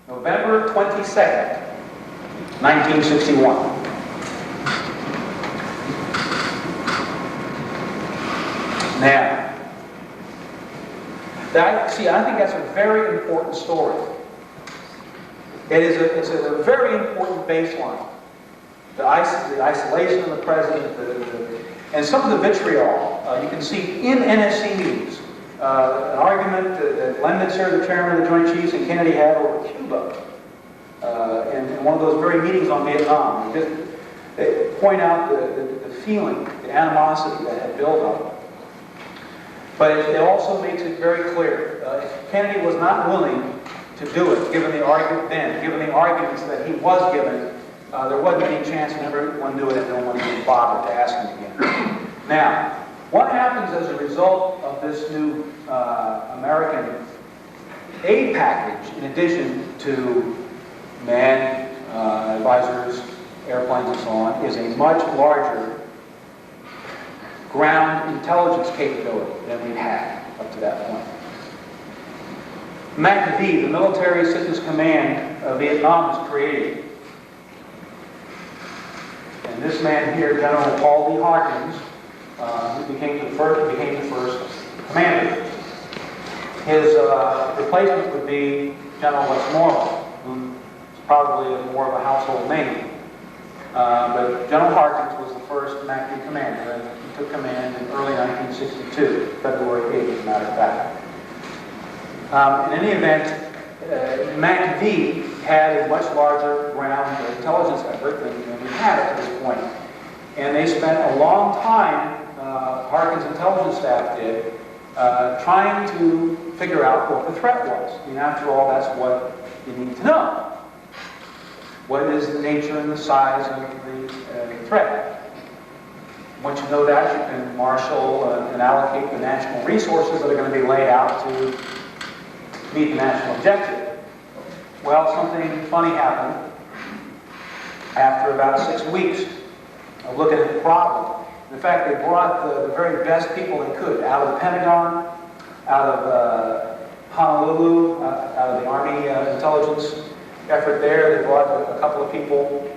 November 22nd, 1961. Now, I think that's a very important story. It's a very important baseline. The isolation of the president, and some of the vitriol you can see in NSC meetings. An argument that Lemnitzer, the chairman of the Joint Chiefs, and Kennedy had over Cuba in one of those very meetings on Vietnam. They point out the feeling, the animosity that had built up. But it also makes it very clear, if Kennedy was not willing to do it, given the arguments that he was given, there wasn't any chance in everyone do it and no one would bother to ask him again. Now, what happens as a result of this new American aid package, in addition to manned advisors, airplanes and so on, is a much larger ground intelligence capability than we've had up to that point. MACV, the Military Assistance Command of Vietnam, was created. And this man here, General Paul D. Harkins, who became the first commander. His replacement would be General Westmoreland, who is probably more of a household name. But General Harkins was the first MACV commander, and he took command in early 1962, February 8th, as a matter of fact. In any event, MACV had a much larger ground intelligence effort than we had at this point. And they spent a long time, Harkin's intelligence staff did, trying to figure out what the threat was. I mean, after all, that's what you need to know. What is the nature and the size of the threat? Once you know that, you can marshal and allocate the national resources that are going to be laid out to meet the national objective. Well, something funny happened after about 6 weeks of looking at the problem. In fact, they brought the very best people they could out of the Pentagon, out of Honolulu, out of the Army intelligence effort there. They brought a couple of people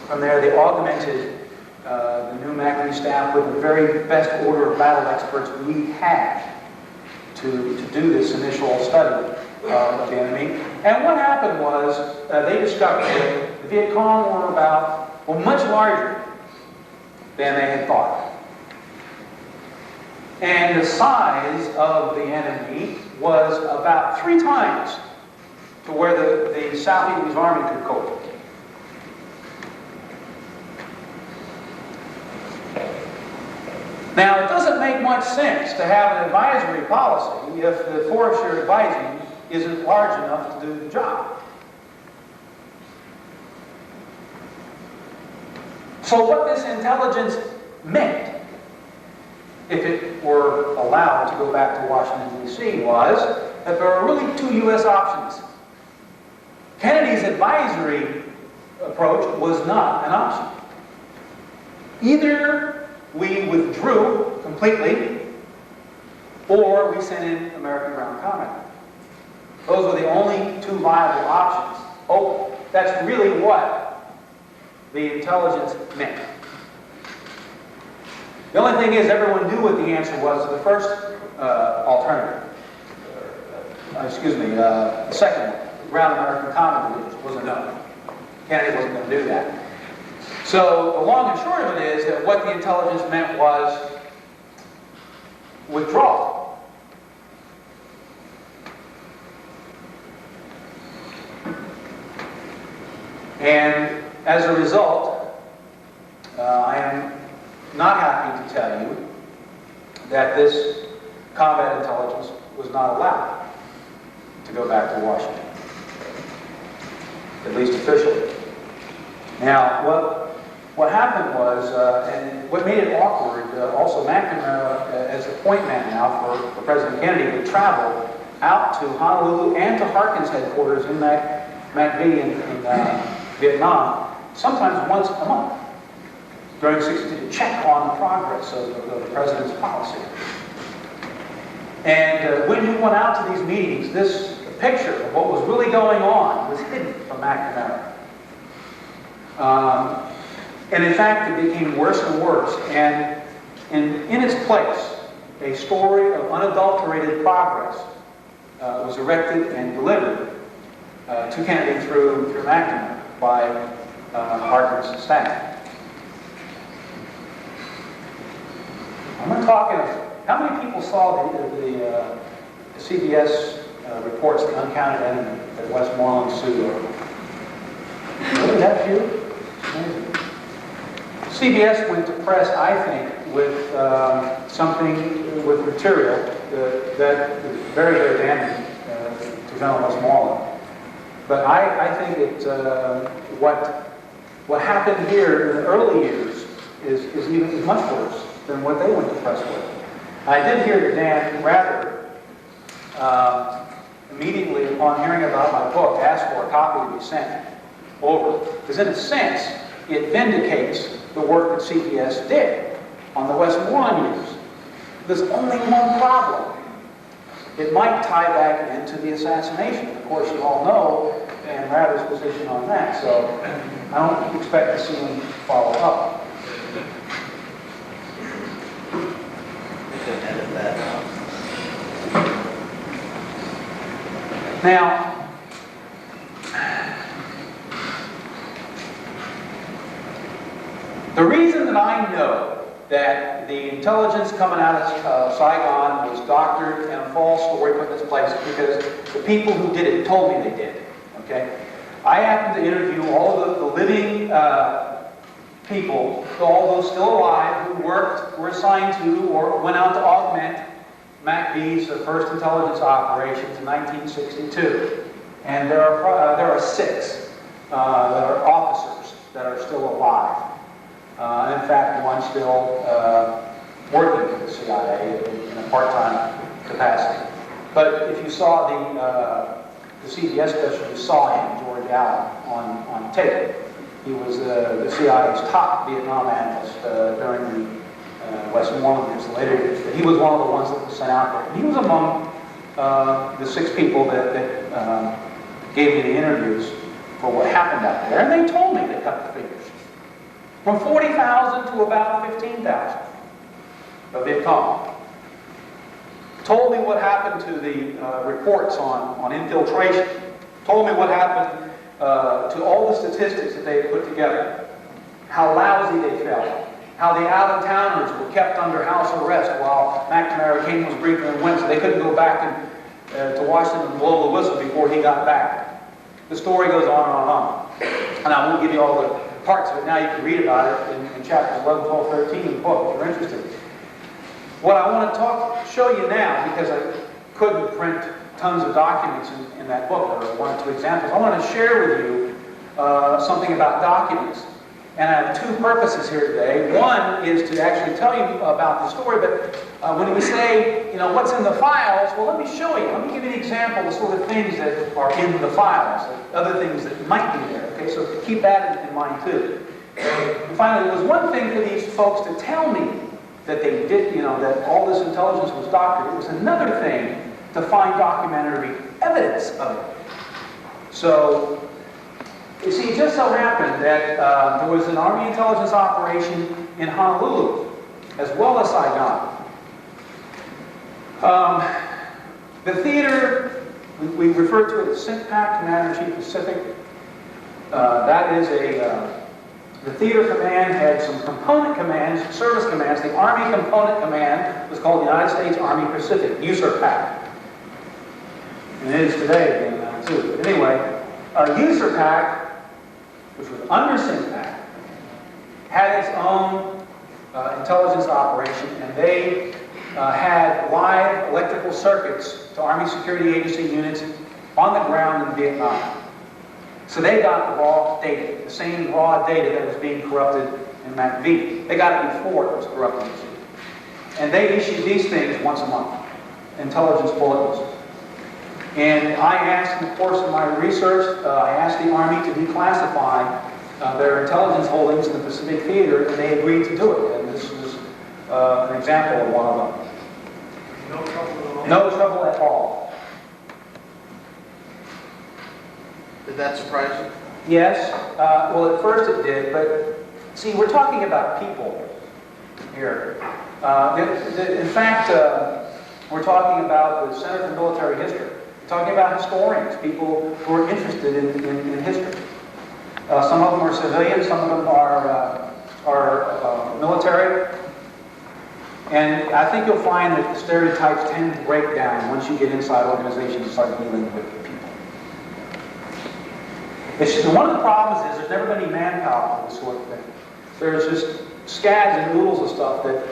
from there. They augmented the new MACV staff with the very best order of battle experts we had to do this initial study of the enemy. And what happened was they discovered that the Viet Cong were much larger than they had thought. And the size of the enemy was about 3 times to where the South Vietnamese Army could cope. Now, it doesn't make much sense to have an advisory policy if the force you're advising isn't large enough to do the job. So what this intelligence meant, if it were allowed to go back to Washington, D.C., was that there were really 2 U.S. options. Kennedy's advisory approach was not an option. Either we withdrew completely, or we sent in American ground combat. Those were the only 2 viable options. Oh, that's really what the intelligence meant. The only thing is, everyone knew what the answer was to the first alternative. The second one. Ground American combat division was a no. Kennedy wasn't going to do that. So the long and short of it is that what the intelligence meant was withdrawal. And as a result, I am not happy to tell you that this combat intelligence was not allowed to go back to Washington, at least officially. Now, what happened was, and what made it awkward, also McNamara, as the point man now for President Kennedy, would travel out to Honolulu and to Harkin's headquarters in MACV in Vietnam, sometimes once a month, during 62, to check on the progress of the president's policy. And when he went out to these meetings, this picture of what was really going on was hidden from McNamara. And in fact, it became worse and worse. And in its place, a story of unadulterated progress was erected and delivered to Kennedy through McNamara by Harkin's staff. I'm going to talk how many people saw the CBS reports, The Uncounted Enemy, that Westmoreland sued over? Really, that few? CBS went to press, I think, with with material that was very, very damaging to General Westmoreland. But I think what happened here in the early years is much worse than what they went to press with. I did hear that Dan Rather, immediately upon hearing about my book, asked for a copy to be sent over. Because in a sense, it vindicates the work that CBS did on the Westmoreland years. There's only one problem. It might tie back into the assassination. Of course, you all know Dan Rather's position on that, so I don't expect to see him follow up. Now, the reason that I know that the intelligence coming out of Saigon was doctored and a false story put in its place is because the people who did it told me they did. Okay, I happened to interview all of the living people, all those still alive, who were assigned to, or went out to augment MACV's first intelligence operations in 1962. And there are 6 that are officers that are still alive. And in fact, one still working for the CIA in a part-time capacity. But if you saw the CBS special, you saw him, George Allen, on tape. He was the CIA's top Vietnam analyst during the Westmoreland years, the later years. But he was one of the ones that was sent out there. And he was among the 6 people that gave me the interviews for what happened out there. And they told me they cut the figures from 40,000 to about 15,000 of Viet Cong. Told me what happened to the reports on infiltration. Told me what happened to all the statistics that they had put together. How lousy they felt. How the out-of-towners were kept under house arrest while McNamara King was briefing and went, so they couldn't go back to Washington and blow the whistle before he got back. The story goes on and on. And I won't give you all the parts of it now. You can read about it in chapters 11, 12, 13 in the book if you're interested. What I want to show you now, because I couldn't print tons of documents in that book, or 1 or 2 examples, I want to share with you something about documents. And I have 2 purposes here today. One is to actually tell you about the story, but when we say, what's in the files, well, let me show you. Let me give you an example of the sort of things that are in the files, other things that might be there. Okay, so keep that in mind too. And finally, there was one thing for these folks to tell me that they did, that all this intelligence was doctored. It was another thing to find documentary evidence of it. So, you see, it just so happened that there was an Army intelligence operation in Honolulu, as well as Saigon. The theater, we refer to it as CINTPAC, Commander-in-Chief Pacific. That is the theater command had some component commands, service commands. The Army component command was called the United States Army Pacific, USARPAC. And it is today, again, too. But anyway, USARPAC, which was under CINTPAC, had its own intelligence operation, and they had live electrical circuits to Army Security Agency units on the ground in Vietnam. So they got the raw data, the same raw data that was being corrupted in MACV. They got it before it was corrupted. And they issued these things once a month, intelligence bulletins. And I asked, in the course of my research, I asked the Army to declassify their intelligence holdings in the Pacific Theater, and they agreed to do it. And this is an example of one of them. No trouble at all? No trouble at all. Did that surprise you? Yes. Well, at first it did, but see, we're talking about people here. In fact, we're talking about the Center for Military History. We're talking about historians, people who are interested in history. Some of them are civilians, some of them are military. And I think you'll find that the stereotypes tend to break down once you get inside organizations and start dealing with people. It's just, one of the problems is there's never been any manpower for this sort of thing. There's just scads and noodles of stuff that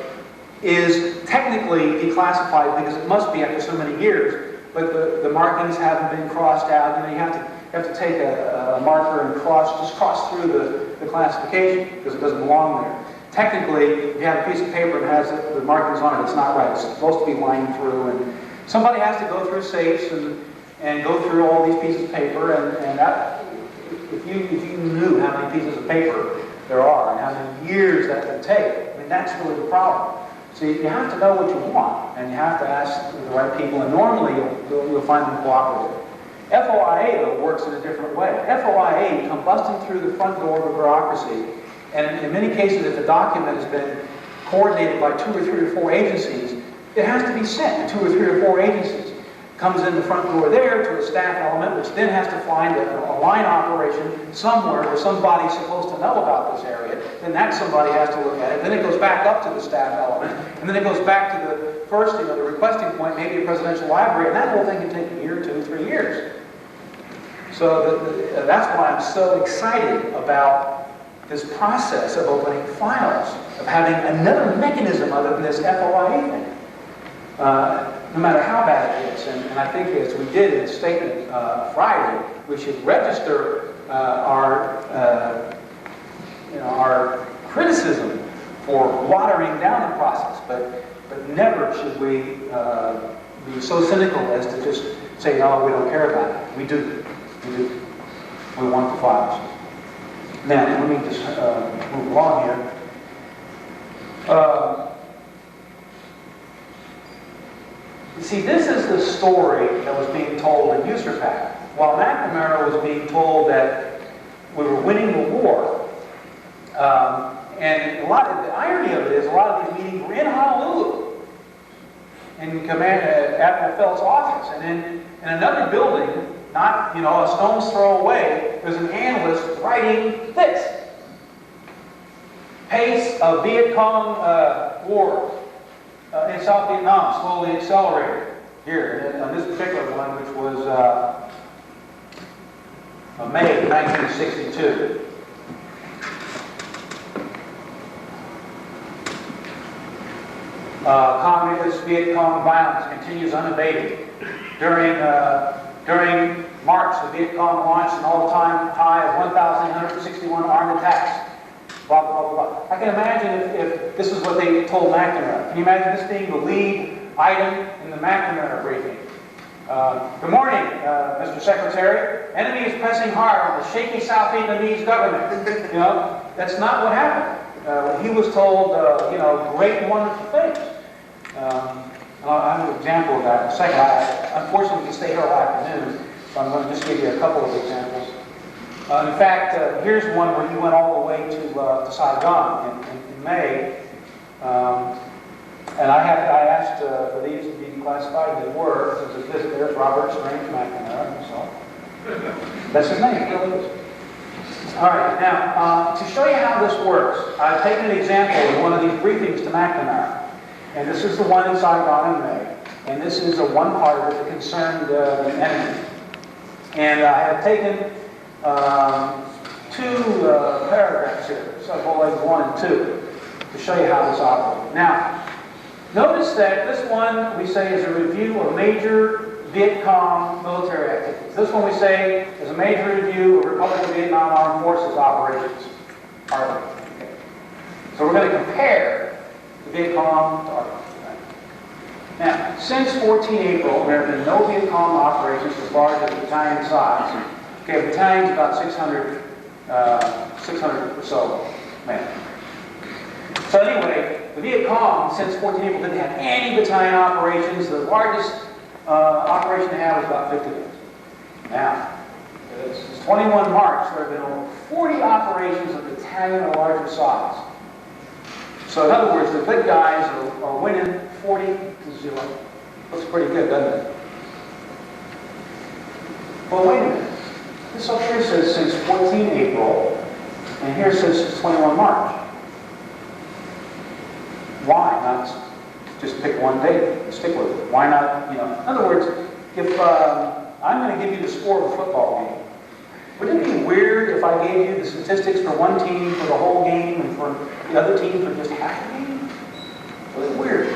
is technically declassified because it must be after so many years, but the markings haven't been crossed out. You know, you have to take a marker and just cross through the classification because it doesn't belong there. Technically, if you have a piece of paper and has the markings on it, it's not right. It's supposed to be lined through, and somebody has to go through safes and go through all these pieces of paper, and that, if you knew how many pieces of paper there are and how many years that would take, I mean, that's really the problem. So you have to know what you want, and you have to ask the right people, and normally you'll find them cooperative. FOIA, though, works in a different way. FOIA, you come busting through the front door of a bureaucracy, and in many cases, if the document has been coordinated by 2 or 3 or 4 agencies, it has to be sent to 2 or 3 or 4 agencies. Comes in the front door there to a staff element, which then has to find a line operation somewhere where somebody's supposed to know about this area. Then that somebody has to look at it. Then it goes back up to the staff element, and then it goes back to the first, the requesting point, maybe a presidential library, and that whole thing can take a year, 2, 3 years. So that's why I'm so excited about this process of opening files, of having another mechanism other than this FOIA thing. No matter how bad it is, and I think as we did in the statement Friday, we should register our criticism for watering down the process, but never should we be so cynical as to just say, no, we don't care about it. We do. We want the files. Now, let me just move along here. See, this is the story that was being told in USERPAC. While McNamara was being told that we were winning the war, and the irony of it is a lot of these meetings were in Honolulu, in Admiral Felt's office, and in another building, not a stone's throw away, there's an analyst writing this: pace of Viet Cong war in South Vietnam slowly accelerated. Here, on this particular one, which was May 1962. Communist Viet Cong violence continues unabated. During March, the Viet Cong launched an all-time high of 1,161 armed attacks. Blah, blah, blah, blah. I can imagine if this is what they told McNamara. Can you imagine this being the lead item in the McNamara briefing? Good morning, Mr. Secretary. Enemy is pressing hard on the shaky South Vietnamese government. That's not what happened. He was told, great and wonderful things. I'll have an example of that in a second. Unfortunately, we can stay here all afternoon, so I'm going to just give you a couple of examples. In fact, here's one where he went all the way to Saigon in May. And I asked for these to be declassified, and they were. There's Robert Strange McNamara, so that's his name, it really is. All right, now, to show you how this works, I've taken an example of one of these briefings to McNamara. And this is the one in Saigon in May. And this is one part of it that concerned the enemy. And I have taken 2 paragraphs here, subbullets 1 and 2, to show you how this operates. Now, notice that this one we say is a review of major Viet Cong military activities. This one we say is a major review of Republic of Vietnam Armed Forces operations. Okay. So we're going to compare the Viet Cong to our. Now, since 14 April, there have been no Viet Cong operations as large as battalion size. Okay, a battalion's about 600 or so men. So anyway, the Viet Cong, since 14 April, didn't have any battalion operations. The largest operation they had was about 50 men. Now, Since 21 March, there have been over 40 operations of Italian or larger size. So in other words, the good guys are winning 40-0. Looks pretty good, doesn't it? Well, wait a minute. This up here says since 14 April, and here says since 21 March. Why not just pick one date and stick with it? Why not, in other words, if I'm going to give you the score of a football game, wouldn't it be weird if I gave you the statistics for one team for the whole game and for the other team for just half the game? Really weird.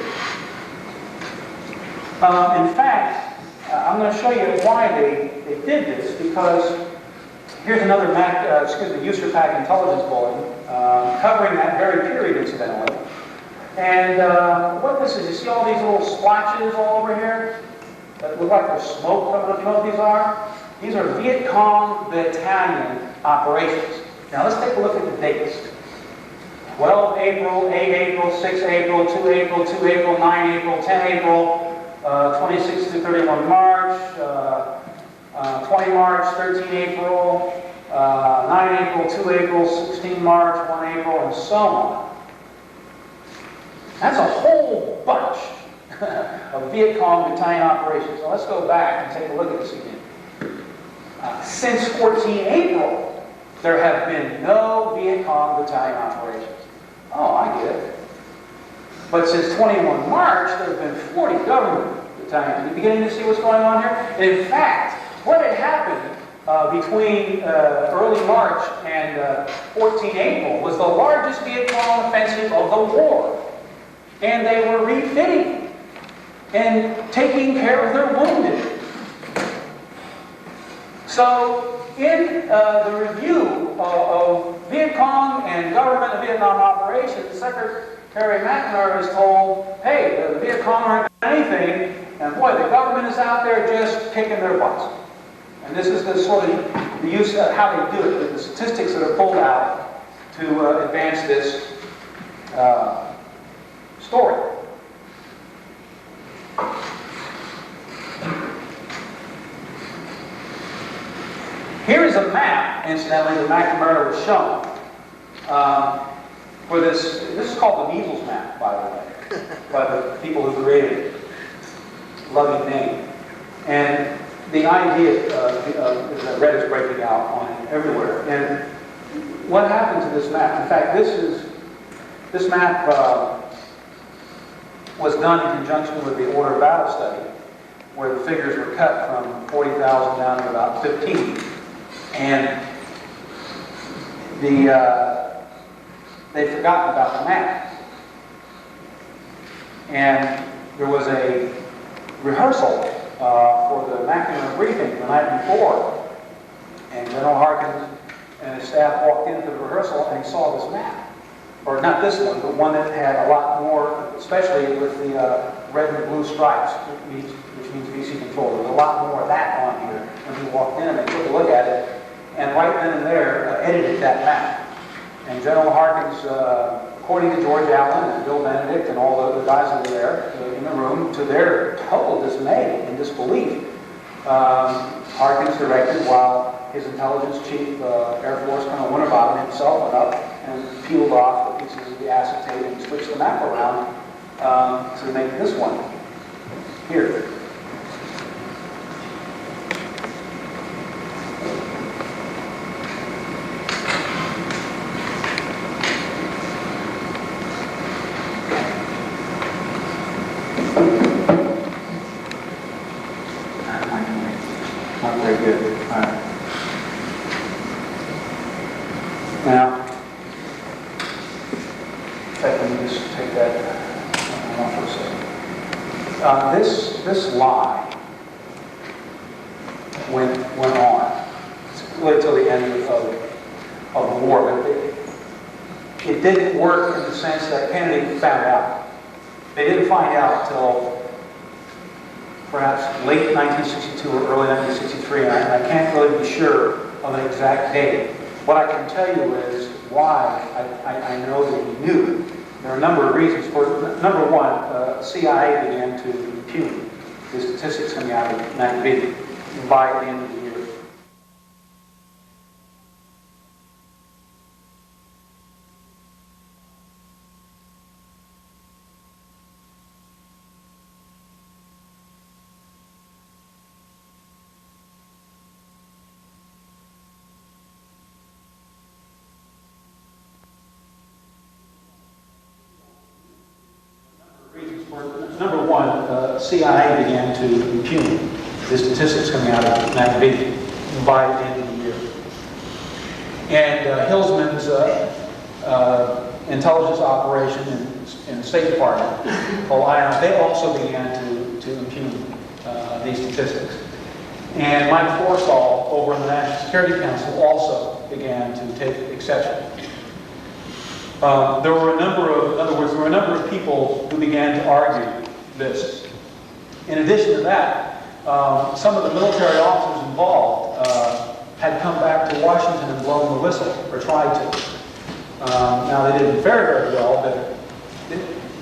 In fact, I'm going to show you why they did this, because here's another USERPAC intelligence bulletin covering that very period, incidentally. And what this is, you see all these little splotches all over here that look like there's smoke coming up? You know what these are? These are Viet Cong battalion operations. Now let's take a look at the dates. 12 April, 8 April, 6 April, 2 April, 2 April, 9 April, 10 April, 26 to 31 March, 20 March, 13 April, 9 April, 2 April, 16 March, 1 April, and so on. That's a whole bunch of Viet Cong battalion operations. So let's go back and take a look at this again. Since 14 April, there have been no Viet Cong battalion operations. Oh, I get it. But since 21 March, there have been 40 government battalions. Are you beginning to see what's going on here? And in fact, what had happened between early March and 14 April was the largest Viet Cong offensive of the war. And they were refitting and taking care of their wounded. So in the review of Viet Cong and government of Vietnam operations, Secretary McNamara is told, hey, the Viet Cong aren't doing anything, and boy, the government is out there just kicking their butts. And this is the sort of the use of how they do it, the statistics that are pulled out to advance this story. Here is a map, incidentally, that McNamara was shown. For this is called the measles map, by the way, by the people who created it. Loving name. And the idea is that red is breaking out on it everywhere. And what happened to this map? In fact, this map was done in conjunction with the Order of Battle study, where the figures were cut from 40,000 down to about 15. And they'd forgotten about the map. And there was a rehearsal for the McNamara briefing the night before. And General Harkins and his staff walked into the rehearsal and he saw this map. Or not this one, but one that had a lot more, especially with the red and blue stripes, which means VC control. There was a lot more of that on here when he walked in and they took a look at it. And right then and there, edited that map. And General Harkins, according to George Allen and Bill Benedict and all the guys that were there in the room, to their total dismay and disbelief, Harkins directed while his intelligence chief, Air Force Colonel Winterbottom himself went up and peeled off the pieces of the acetate and switched the map around to make this one here. Not very good. All right. Now, let me just take that off for a second. This lie went on really till the end of the war, but it didn't work in the sense that Kennedy found out. They didn't find out until perhaps late 1962 or early 1963, and I can't really be sure of an exact date. What I can tell you is why I know that he knew. There are a number of reasons for it. Number one, CIA began to impugn the statistics coming out of 1980 by the end of the year. CIA began to impugn the statistics coming out of McAfee by the end of the year. And Hillsman's intelligence operation in the State Department, called ION, they also began to impugn these statistics. And Mike Forstall over in the National Security Council also began to take exception. There were a number of people who began to argue this. In addition to that, some of the military officers involved had come back to Washington and blown the whistle, or tried to. Now, they didn't fare very well, but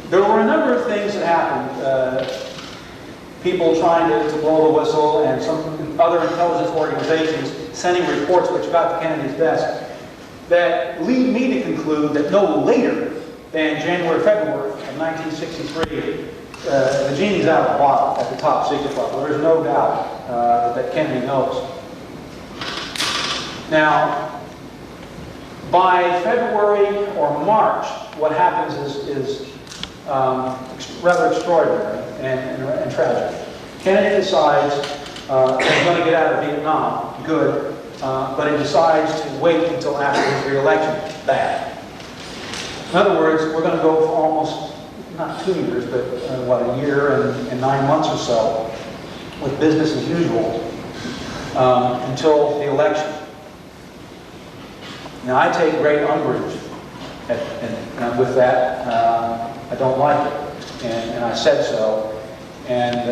there were a number of things that happened. People trying to blow the whistle, and some other intelligence organizations sending reports which got to Kennedy's desk, that lead me to conclude that no later than January, February of 1963, the genie's out of the bottle at the top secret level. There's no doubt that Kennedy knows. Now, by February or March, what happens is rather extraordinary and tragic. Kennedy decides he's going to get out of Vietnam, good, but he decides to wait until after his re-election, bad. In other words, we're going to go for almost, not 2 years, but a year and 9 months or so with business as usual until the election. Now, I take great umbrage with that. I don't like it, and I said so. And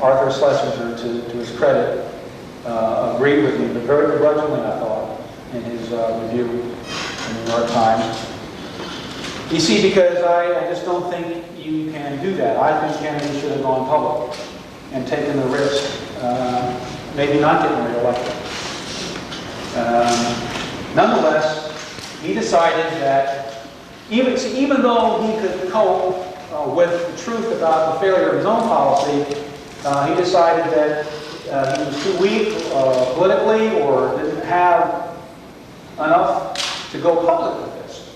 Arthur Schlesinger, to his credit, agreed with me, but very begrudgingly, I thought, in his review in the New York Times. You see, because I just don't think you can do that. I think Kennedy should have gone public and taken the risk, maybe not getting re-elected. Nonetheless, he decided that even though he could cope with the truth about the failure of his own policy, he decided that he was too weak politically, or didn't have enough to go public with this.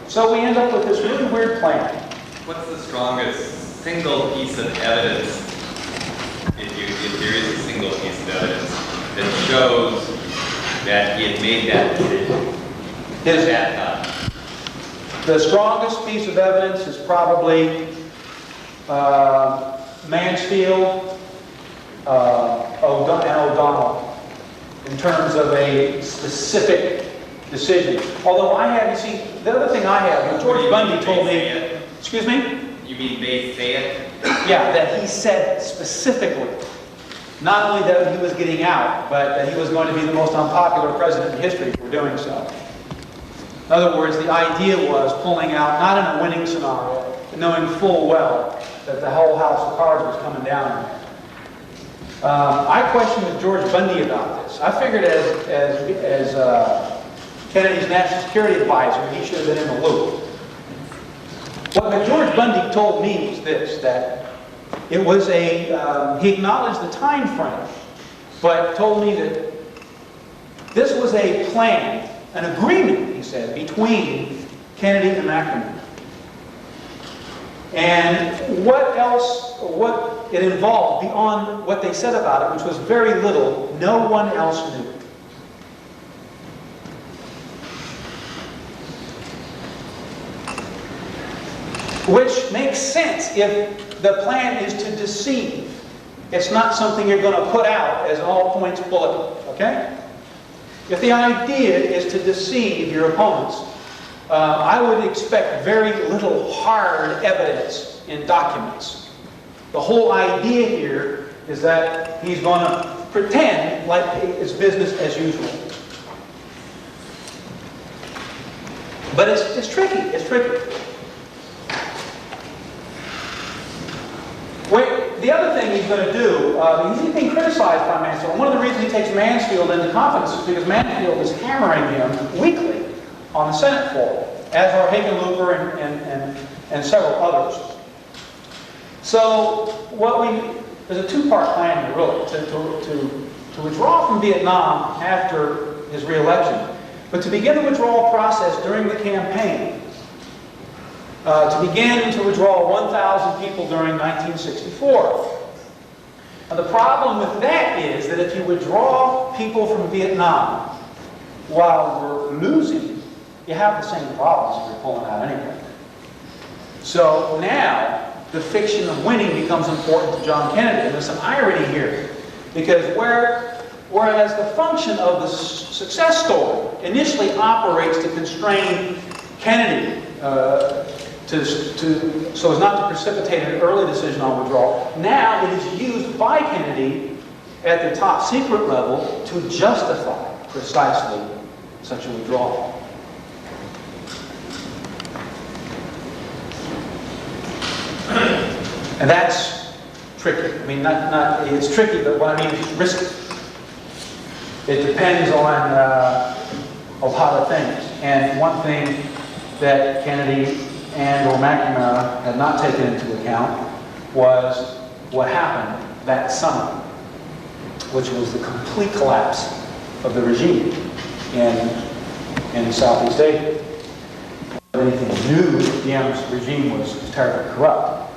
So we end up with this really weird plan. What's the strongest single piece of evidence, if there is a single piece of evidence, that shows that he had made that decision at that time? The strongest piece of evidence is probably Mansfield and O'Donnell in terms of a specific decision. Although I have, you see, the other thing I have, George Bundy told me, excuse me? You mean they say it? Yeah, that he said specifically, not only that he was getting out, but that he was going to be the most unpopular president in history for doing so. In other words, the idea was pulling out, not in a winning scenario, but knowing full well that the whole house of cards was coming down on him. I questioned with George Bundy about this. I figured as Kennedy's national security advisor, he should have been in the loop. What George Bundy told me was this, that it was he acknowledged the time frame, but told me that this was a plan, an agreement, he said, between Kennedy and McNamara. And what it involved beyond what they said about it, which was very little, no one else knew. Which makes sense if the plan is to deceive. It's not something you're going to put out as an all-points bulletin, okay? If the idea is to deceive your opponents, I would expect very little hard evidence in documents. The whole idea here is that he's going to pretend like it's business as usual. But it's tricky. It's tricky. The other thing he's going to do, he's being criticized by Mansfield. One of the reasons he takes Mansfield into confidence is because Mansfield is hammering him weekly on the Senate floor, as are Hickenlooper and several others. So there's a two-part plan here, really, to withdraw from Vietnam after his re-election, but to begin the withdrawal process during the campaign. to begin to withdraw 1,000 people during 1964. Now, the problem with that is that if you withdraw people from Vietnam while we're losing, you have the same problems if you're pulling out anyway. So now, the fiction of winning becomes important to John Kennedy. And there's some irony here, because whereas the function of the success story initially operates to constrain Kennedy so as not to precipitate an early decision on withdrawal, now it is used by Kennedy at the top secret level to justify precisely such a withdrawal. And that's tricky. I mean, it's tricky, but what I mean is risky. It depends on a lot of things. And one thing that Kennedy and or McNamara had not taken into account was what happened that summer, which was the complete collapse of the regime in Southeast Asia. Anything new, Diem's regime was terribly corrupt.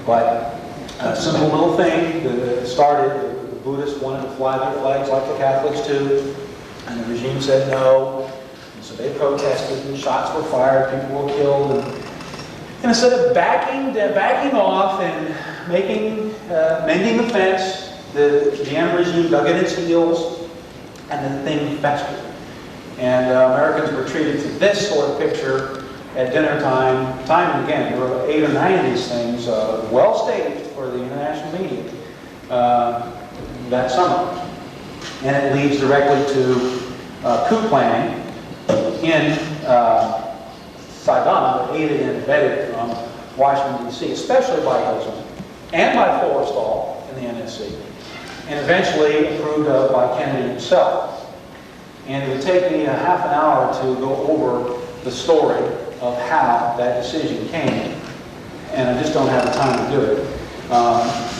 But a simple little thing that started, the Buddhists wanted to fly their flags like the Catholics too, and the regime said no. And so they protested, and shots were fired, people were killed. And instead of backing off and mending the fence, the Diem regime dug in its heels, and the thing festered. And Americans were treated to this sort of picture at dinner time and again. There were 8 or 9 of these things, well staged for the international media that summer. And it leads directly to coup planning in Saigon, aided and abetted from Washington, D.C., especially by Hilton and by Forrestal in the NSC, and eventually approved of by Kennedy himself. And it would take me a half an hour to go over the story of how that decision came. And I just don't have the time to do it.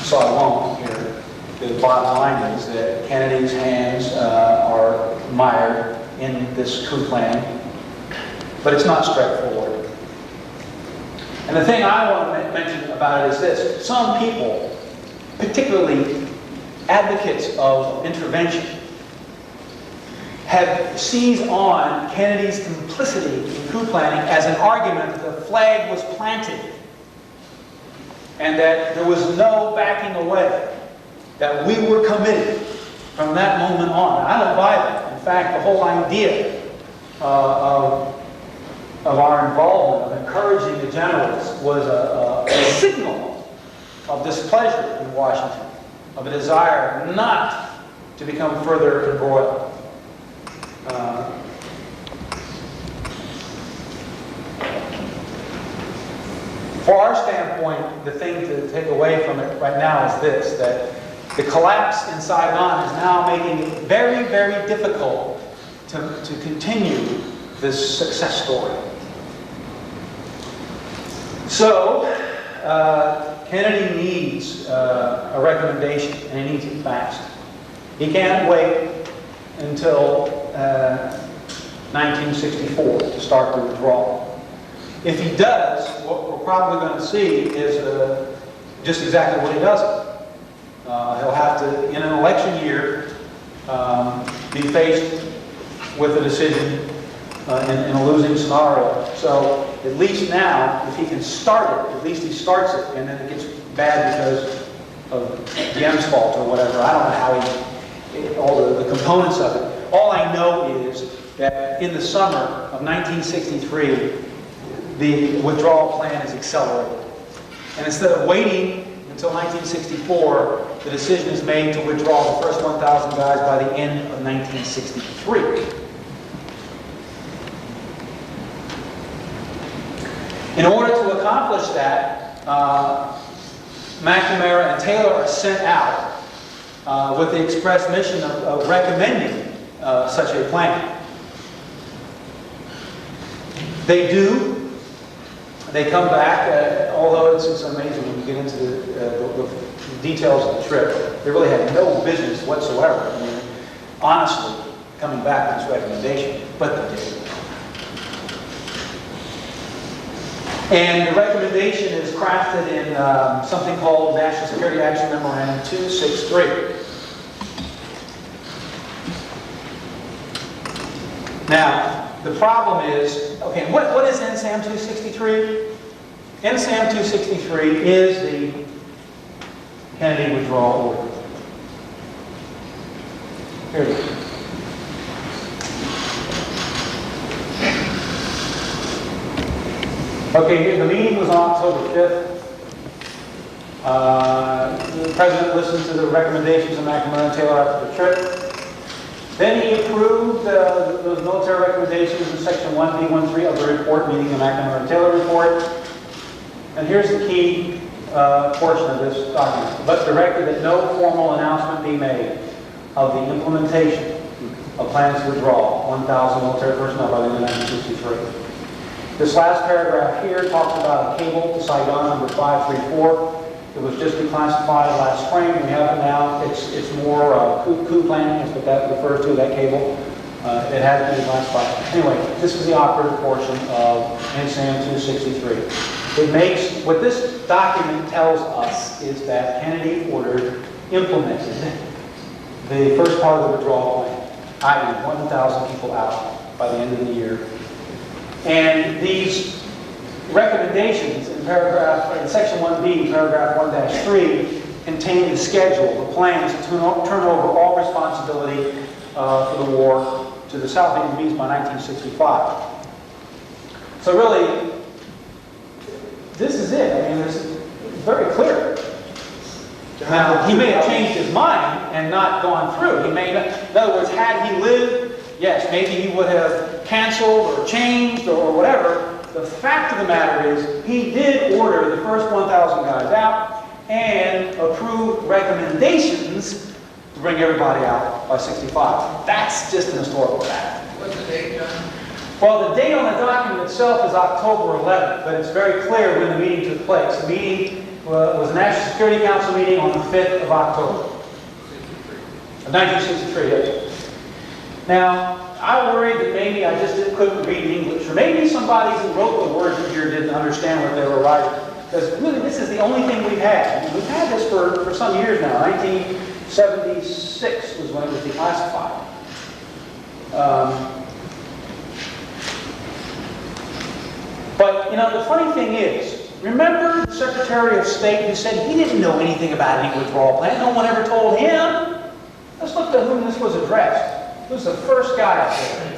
So I won't here. The bottom line is that Kennedy's hands are mired in this coup planning. But it's not straightforward. And the thing I want to mention about it is this. Some people, particularly advocates of intervention, have seized on Kennedy's complicity in coup planning as an argument that the flag was planted and that there was no backing away, that we were committed from that moment on. I don't buy that. In fact, the whole idea of our involvement, of encouraging the generals, was a signal of displeasure in Washington, of a desire not to become further embroiled. For our standpoint, the thing to take away from it right now is this, that the collapse in Saigon is now making it very, very difficult to continue this success story. So, Kennedy needs a recommendation, and he needs it fast. He can't wait until 1964 to start the withdrawal. If he does, what we're probably going to see is just exactly what he doesn't. He'll have to, in an election year, be faced with a decision in a losing scenario. So at least now, if he can start it, at least he starts it, and then it gets bad because of Diem's fault or whatever. I don't know how all the components of it. All I know is that in the summer of 1963, the withdrawal plan is accelerated. And instead of waiting until 1964, the decision is made to withdraw the first 1,000 guys by the end of 1963. In order to accomplish that, McNamara and Taylor are sent out with the express mission of recommending such a plan. They do. They come back, although it's amazing when you get into the details of the trip. They really had no business whatsoever, I mean, honestly, coming back with this recommendation, but they did. And the recommendation is crafted in something called National Security Action Memorandum 263. Now, the problem is, okay, what is NSAM 263? NSAM 263 is the Kennedy withdrawal order. Here it is. Okay, the meeting was on October 5th. The President listened to the recommendations of McNamara and Taylor after the trip. Then he approved those military recommendations in Section 1B13 of the report, meaning the McNamara and Taylor report. And here's the key portion of this document. But directed that no formal announcement be made of the implementation of plans to withdraw 1,000 military personnel by the end of 1963. This last paragraph here talks about a cable to Saigon number 534. It was just declassified last spring. We have it now. It's more coup planning, is what that refers to, that cable. It has been declassified. Anyway, this is the operative portion of NSAM 263. It makes, what this document tells us is that Kennedy implemented the first part of the withdrawal plan, i.e. 1,000 people out by the end of the year. And these recommendations in Section 1B, paragraph 1-3, contain the schedule, the plans to turn over all responsibility for the war to the South Vietnamese by 1965. So really, this is it. I mean, it's very clear. Now, he may have changed his mind and not gone through. He may not, in other words, had he lived, yes, maybe he would have canceled or changed or whatever. The fact of the matter is, he did order the first 1,000 guys out and approved recommendations to bring everybody out by 65. That's just an historical fact. What's the date, John? Well, the date on the document itself is October 11th, but it's very clear when the meeting took place. The meeting was a National Security Council meeting on the 5th of October. 1963. Now, I worried that maybe I just couldn't read English, or maybe somebody who wrote the words here didn't understand what they were writing. Because really, this is the only thing we've had. I mean, we've had this for some years now. 1976 was when it was declassified. But, you know, the funny thing is, remember the Secretary of State who said he didn't know anything about any withdrawal plan? No one ever told him. Let's look at whom this was addressed. Who's the first guy up there?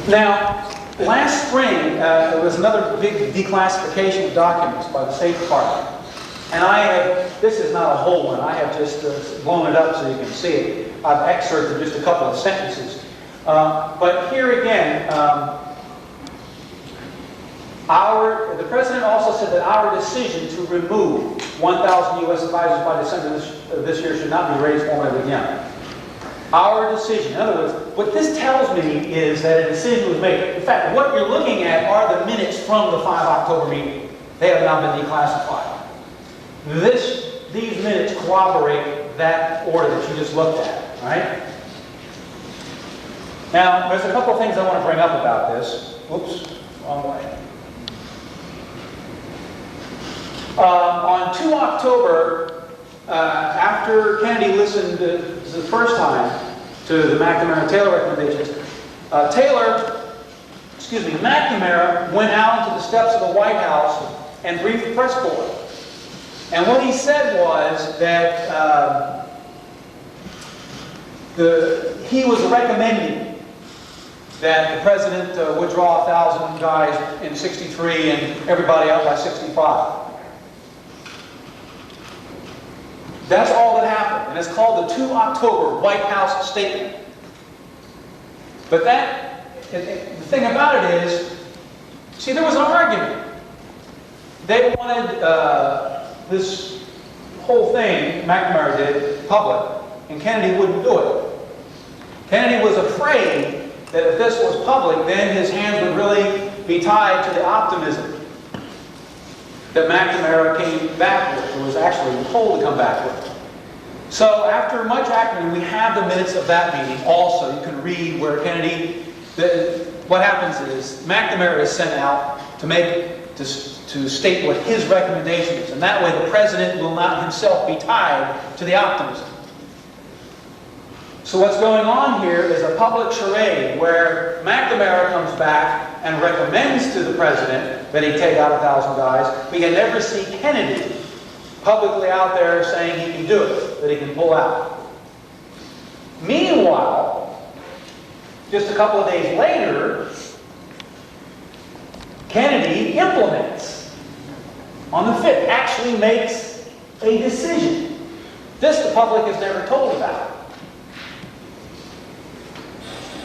Now, last spring, there was another big declassification of documents by the State Department. And this is not a whole one, I have just blown it up so you can see it. I've excerpted just a couple of sentences. But here again, the President also said that our decision to remove 1,000 U.S. advisors by December of this year should not be raised formally again. Our decision. In other words, what this tells me is that a decision was made. In fact, what you're looking at are the minutes from the 5 October meeting. They have now been declassified. These minutes corroborate that order that you just looked at, right? Now, there's a couple of things I want to bring up about this. Oops, wrong way. On 2 October, after Kennedy listened the first time to the McNamara and Taylor recommendations, McNamara went out into the steps of the White House and briefed the press corps. And what he said was that he was recommending that the President withdraw 1,000 guys in 63 and everybody out by 65. That's all that happened, and it's called the 2 October White House Statement. But the thing about it is, see, there was an argument. They wanted this whole thing, McNamara did, public, and Kennedy wouldn't do it. Kennedy was afraid that if this was public, then his hands would really be tied to the optimism. that McNamara came back with, or was actually told to come back with. So after much acting, we have the minutes of that meeting also. You can read where Kennedy, what happens is McNamara is sent out to state what his recommendation is. And that way the president will not himself be tied to the optimism. So what's going on here is a public charade where McNamara comes back and recommends to the president that he take out 1,000 guys. We can never see Kennedy publicly out there saying he can do it, that he can pull out. Meanwhile, just a couple of days later, Kennedy implements on the 5th, actually makes a decision. This the public is never told about.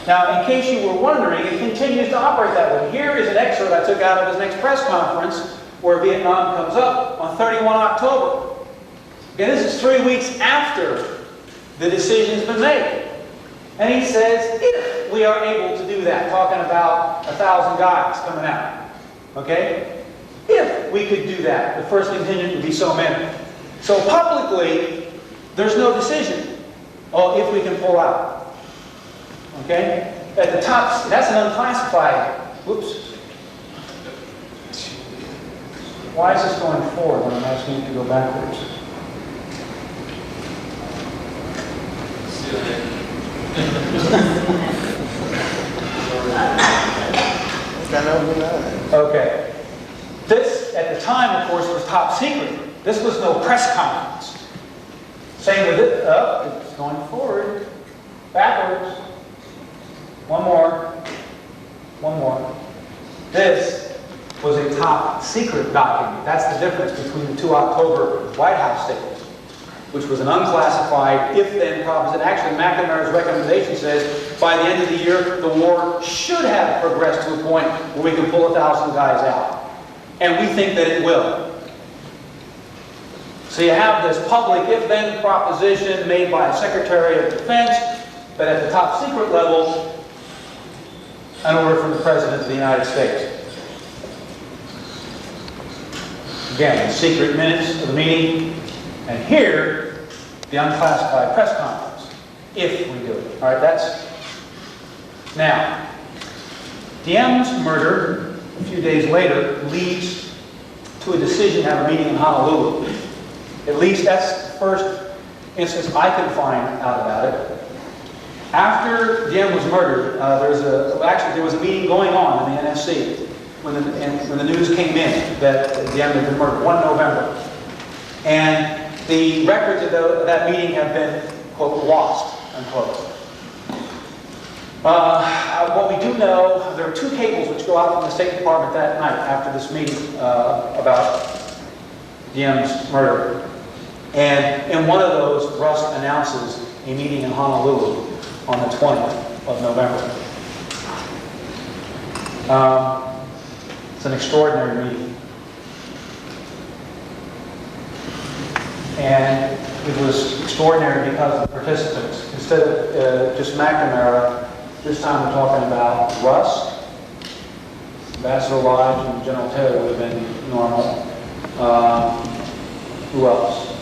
Now, in case you were wondering, it continues to operate that way. Here is an excerpt I took out of his next press conference where Vietnam comes up on 31 October. Again, this is 3 weeks after the decision's been made. And he says, if we are able to do that, talking about 1,000 guys coming out, okay? If we could do that, the first contingent would be so many. So publicly, there's no decision. Oh, if we can pull out. Okay? At the top, that's an unclassified. Whoops. Why is this going forward when I'm asking you to go backwards? Okay. This, at the time, of course, was top secret. This was no press conference. Same with it. Up. It's going forward. Backwards. One more. One more. This was a top secret document. That's the difference between the 2 October White House statements, which was an unclassified if-then proposition. Actually, McNamara's recommendation says by the end of the year, the war should have progressed to a point where we can pull 1,000 guys out. And we think that it will. So you have this public if-then proposition made by a Secretary of Defense, but at the top secret level, an order from the President of the United States. Again, the secret minutes of the meeting, and here, the unclassified press conference, if we do it. All right, that's... Now, Diem's murder, a few days later, leads to a decision to have a meeting in Honolulu. At least that's the first instance I can find out about it. After Diem was murdered, there was a meeting going on in the NSC when the news came in that Diem had been murdered, 1 November. And the records of that meeting have been, quote, lost, unquote. What we do know, there are 2 cables which go out from the State Department that night after this meeting about Diem's murder. And in one of those, Rusk announces a meeting in Honolulu on the 20th of November. It's an extraordinary meeting. And it was extraordinary because of the participants. Instead of just McNamara, this time we're talking about Rusk, Ambassador Lodge, and General Taylor would have been normal. Who else?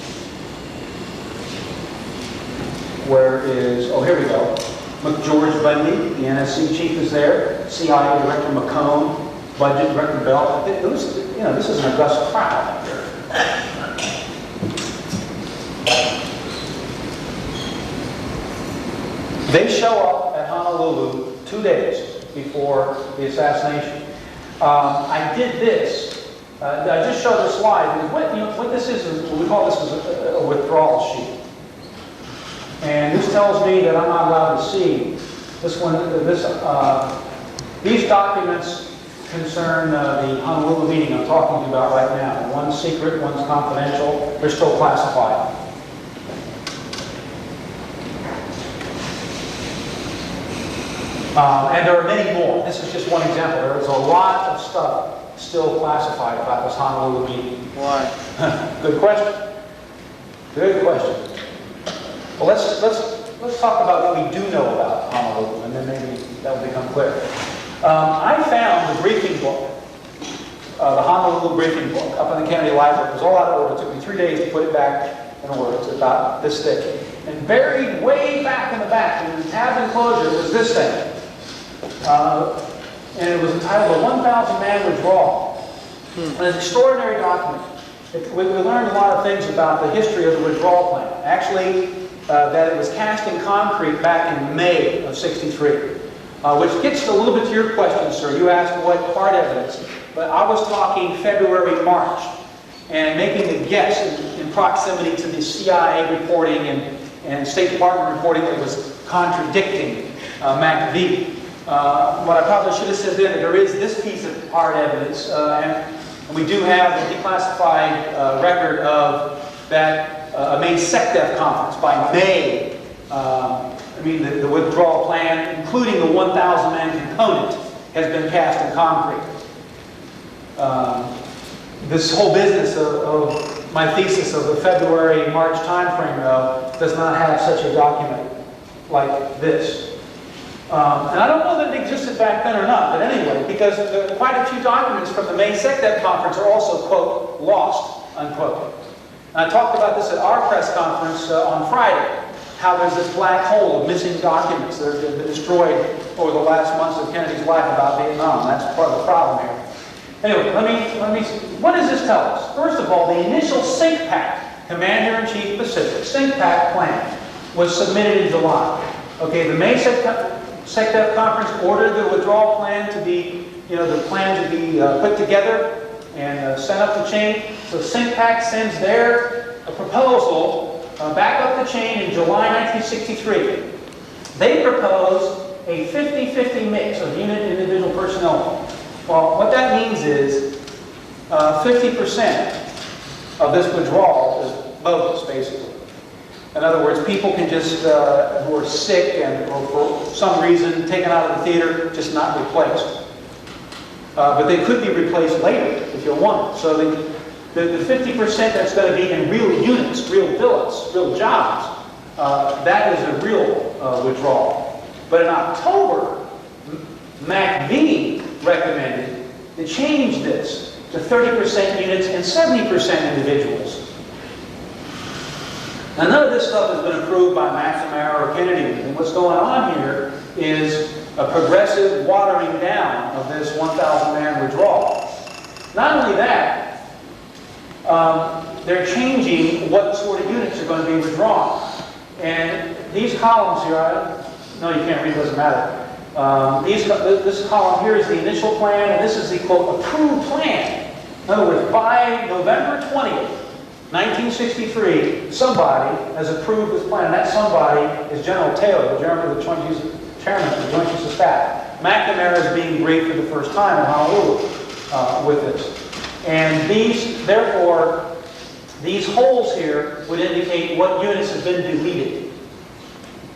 Where is, oh, here we go. McGeorge Bundy, the NSC chief, is there. CIA Director McCone, Budget Director Bell. This is an august crowd up here. They show up at Honolulu 2 days before the assassination. I did this. I just showed the slide. What this is, we call this a withdrawal sheet. And this tells me that I'm not allowed to see this one. These documents concern the Honolulu meeting I'm talking to you about right now. One's secret, one's confidential. They're still classified. And there are many more. This is just one example. There is a lot of stuff still classified about this Honolulu meeting. Why? Good question. Good question. Well, let's talk about what we do know about Honolulu, and then maybe that will become clear. I found the briefing book the Honolulu briefing book up in the Kennedy Library. It was all out of order. It took me 3 days to put it back in order. It's about this thick. And buried way back in the back, in the tab enclosure, was this thing. And it was entitled The 1,000 Man Withdrawal. An extraordinary document. We learned a lot of things about the history of the withdrawal plan. Actually, that it was cast in concrete back in May of '63. Which gets a little bit to your question, sir. You asked what hard evidence, but I was talking February, March, and making a guess in proximity to the CIA reporting and State Department reporting that was contradicting McVie. What I probably should have said then, there is this piece of hard evidence, and we do have a declassified record of that May SecDef conference by May. The withdrawal plan, including the 1,000-man component, has been cast in concrete. This whole business of my thesis of the February-March timeframe, though, does not have such a document like this. And I don't know that it existed back then or not, but anyway, because quite a few documents from the May SecDef conference are also, quote, lost, unquote. And I talked about this at our press conference on Friday, how there's this black hole of missing documents that have been destroyed over the last months of Kennedy's life about Vietnam. That's part of the problem here. Anyway, let me. What does this tell us? First of all, the initial SINCPAC, Commander-in-Chief Pacific, SINCPAC plan was submitted in July. Okay, the May SecDef conference ordered the withdrawal plan to be, put together and sent up the chain. So SINCPAC sends their proposal back up the chain in July 1963. They propose a 50-50 mix of unit and individual personnel. Well, what that means is 50% of this withdrawal is bogus, basically. In other words, people can just, who are sick and or for some reason taken out of the theater, just not replaced. But they could be replaced later if you want. So the 50% that's going to be in real units, real billets, real jobs, that is a real withdrawal. But in October, McVie recommended to change this to 30% units and 70% individuals. Now, none of this stuff has been approved by McNamara or Kennedy. And what's going on here is a progressive watering down of this 1,000-man withdrawal. Not only that, they're changing what sort of units are going to be withdrawn. And these columns here, no, you can't read, it doesn't matter. This column here is the initial plan, and this is the, quote, approved plan. In other words, by November 20th, 1963, somebody has approved this plan. That somebody is General Taylor, the chairman of the Joint Chiefs of Staff. McNamara is being briefed for the first time in Honolulu with this. And therefore, these holes here would indicate what units have been deleted.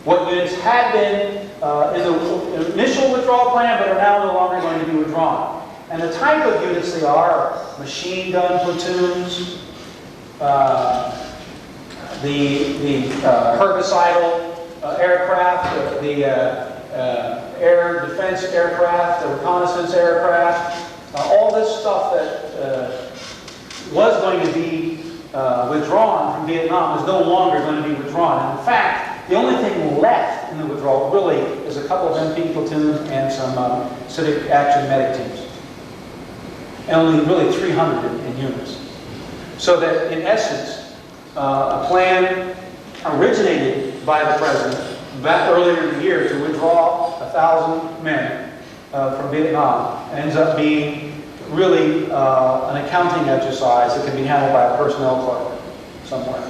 What units had been in the initial withdrawal plan, but are now no longer going to be withdrawn. And the type of units they are machine gun platoons, the herbicidal aircraft, the air defense aircraft, the reconnaissance aircraft, all this stuff that was going to be withdrawn from Vietnam is no longer going to be withdrawn. And in fact, the only thing left in the withdrawal really is a couple of MP platoons and some civic action medic teams. And only really 300 in units. So that in essence, a plan originated by the President back earlier in the year to withdraw 1,000 men from Vietnam ends up being really an accounting exercise that can be handled by a personnel clerk somewhere.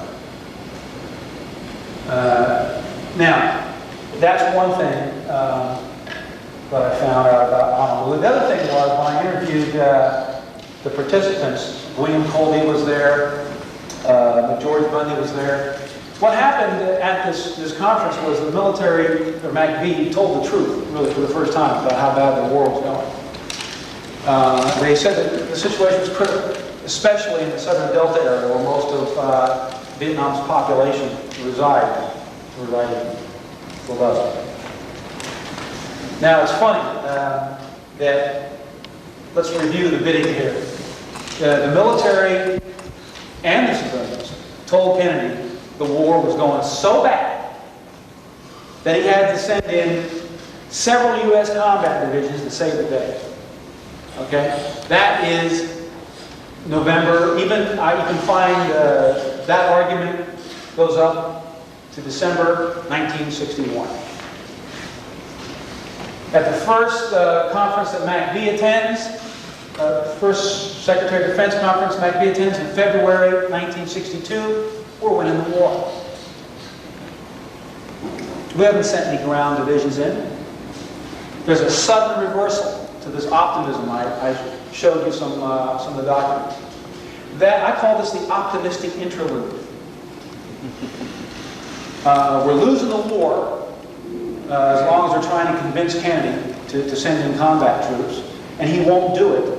Now, that's one thing that I found out about Honolulu. The other thing was when I interviewed the participants, William Colby was there, George Bundy was there. What happened at this conference was the military, or McVie, told the truth, really, for the first time about how bad the war was going. They said that the situation was critical, especially in the southern Delta area where most of Vietnam's population resided. Now, it's funny that, let's review the bidding here. The military and the civilians told Kennedy the war was going so bad that he had to send in several U.S. combat divisions to save the day. Okay? That is November. Even you can find that argument goes up to December 1961. At the first conference that MacBee attends, first Secretary of Defense conference MacBee attends in February 1962, we're winning the war. We haven't sent any ground divisions in. There's a sudden reversal to this optimism. I showed you some of the documents. I call this the optimistic interlude. We're losing the war as long as they're trying to convince Kennedy to send in combat troops, and he won't do it.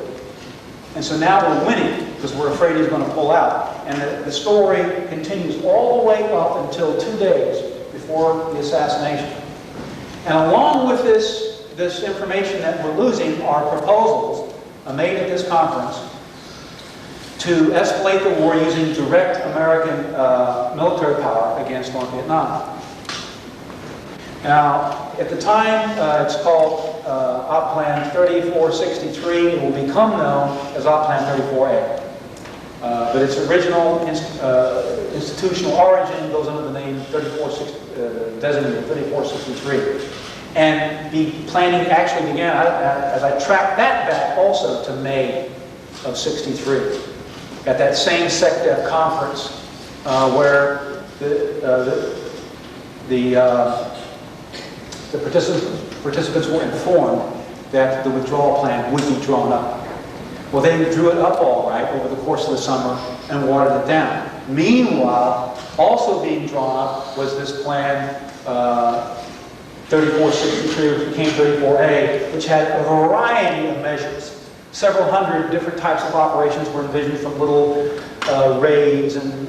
And so now we're winning because we're afraid he's going to pull out. And the story continues all the way up until 2 days before the assassination. And along with this information that we're losing are proposals made at this conference to escalate the war using direct American military power against North Vietnam. Now, at the time, it's called Op Plan 3463. It will become known as Op Plan 34A. But its original institutional origin goes under the name designated 3463. And the planning actually began, as I tracked that back also to May of 63, at that same SecDef conference where the participants were informed that the withdrawal plan would be drawn up. Well, they drew it up all right over the course of the summer and watered it down. Meanwhile, also being drawn up was this plan 3463, which became 34A, which had a variety of measures. Several hundred different types of operations were envisioned, from little raids and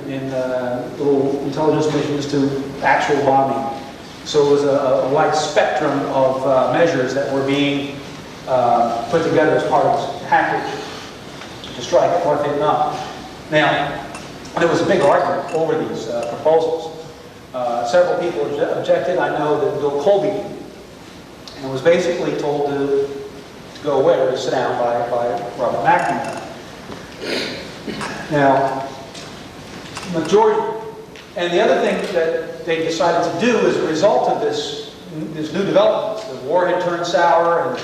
little intelligence missions to actual bombing. So it was a wide spectrum of measures that were being put together as part of this package to strike North Vietnam. Now, there was a big argument over these proposals. Several people objected. I know that Bill Colby and was basically told to go away or to sit down by Robert McNamara. Now, majority, and the other thing that they decided to do as a result of this new developments, the war had turned sour,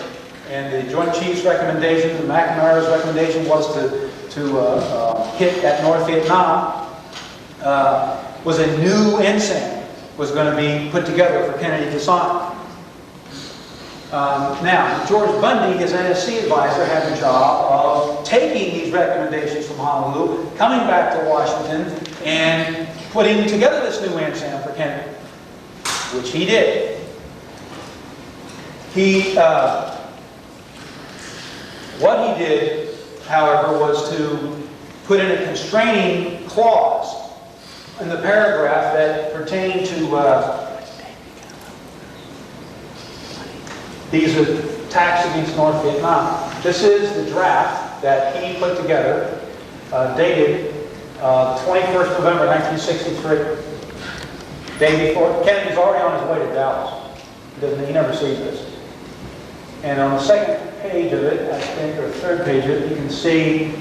and the Joint Chiefs' recommendation, the McNamara's recommendation was to hit at North Vietnam, was a new ensign was going to be put together for Kennedy to sign. Now, George Bundy, his NSC advisor, had the job of taking these recommendations from Honolulu, coming back to Washington, and putting together this new ensign for Kennedy, which he did. What he did, however, was to put in a constraining clause in the paragraph that pertained to these attacks against North Vietnam. This is the draft that he put together, dated the 21st November 1963. Day before, Kennedy's already on his way to Dallas. He never sees this. And on the second page of it, I think, or the third page of it, you can see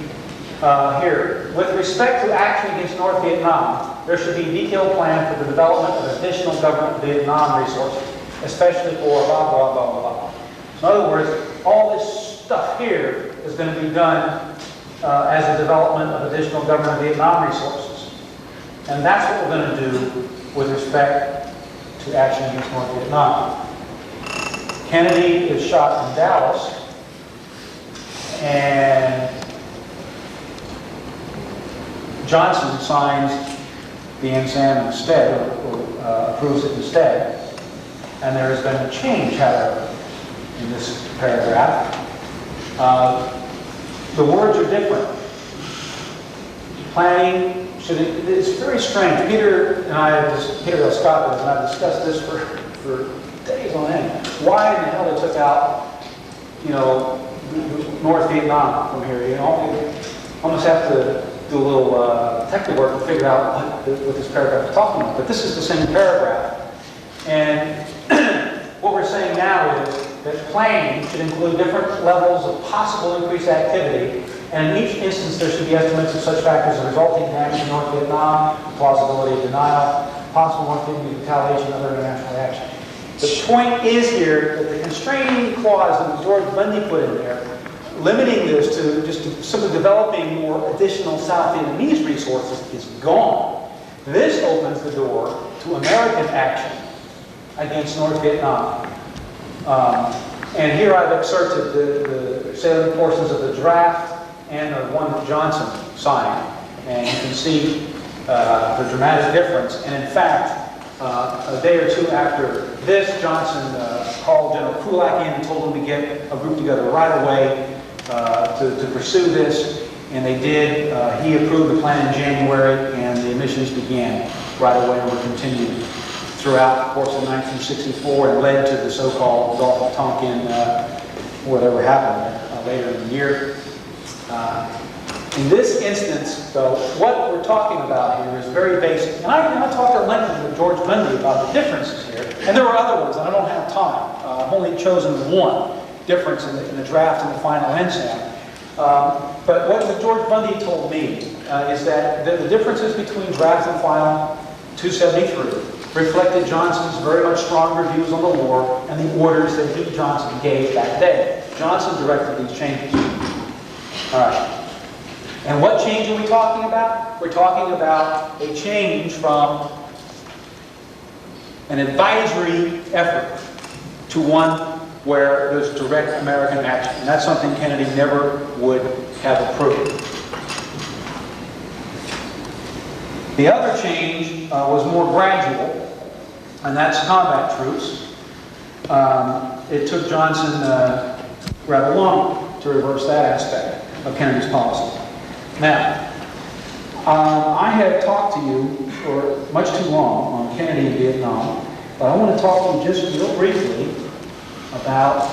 here, with respect to action against North Vietnam, there should be a detailed plan for the development of additional government Vietnam resources, especially for blah, blah, blah, blah, blah. So in other words, all this stuff here is going to be done as a development of additional government Vietnam resources. And that's what we're going to do with respect to action against North Vietnam. Kennedy is shot in Dallas, and Johnson signs the ensign instead, or approves it instead. And there has been a change, however, in this paragraph. The words are different. Planning it's very strange. Peter and I have Peter Scott and I have discussed this for days on end. Why in the hell they took out, North Vietnam from here? almost have to do a little detective work to figure out what this paragraph is talking about. But this is the same paragraph. And what we're saying now is that planning should include different levels of possible increased activity, and in each instance there should be estimates of such factors as resulting damage in North Vietnam, plausibility of denial, possible North Vietnamese retaliation, and other international action. The point is here that the constraining clause that George Bundy put in there, limiting this to just simply developing more additional South Vietnamese resources, is gone. This opens the door to American action against North Vietnam. And here I've excerpted the salient portions of the draft and the one that Johnson signed. And you can see the dramatic difference. And in fact, a day or two after this, Johnson called General Kulak in and told him to get a group together right away to pursue this. And they did. He approved the plan in January, and the missions began right away and were continued throughout the course of 1964 and led to the so-called Gulf of Tonkin, whatever happened later in the year. In this instance, though, what we're talking about here is very basic. And I talked at length with George Bundy about the differences here. And there were other ones, and I don't have time. I've only chosen one difference in the draft and the final NSAM. But what George Bundy told me is that the differences between draft and final 273 reflected Johnson's very much stronger views on the war and the orders that he, Johnson, gave that day. Johnson directed these changes. All right. And what change are we talking about? We're talking about a change from an advisory effort to one where there's direct American action. And that's something Kennedy never would have approved. The other change was more gradual, and that's combat troops. It took Johnson rather long to reverse that aspect of Kennedy's policy. Now, I have talked to you for much too long on Kennedy and Vietnam, but I want to talk to you just real briefly about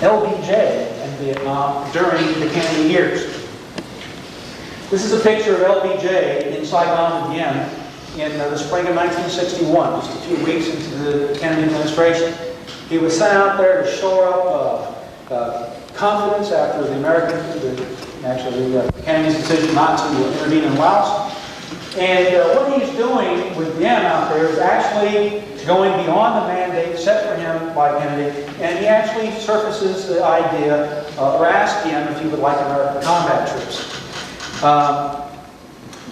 LBJ and Vietnam during the Kennedy years. This is a picture of LBJ in Saigon again in the spring of 1961, just a few weeks into the Kennedy administration. He was sent out there to shore up confidence after Kennedy's decision not to intervene in Laos. And what he's doing with Diem out there is actually going beyond the mandate set for him by Kennedy, and he actually surfaces the idea, or asks Diem if he would like American combat troops.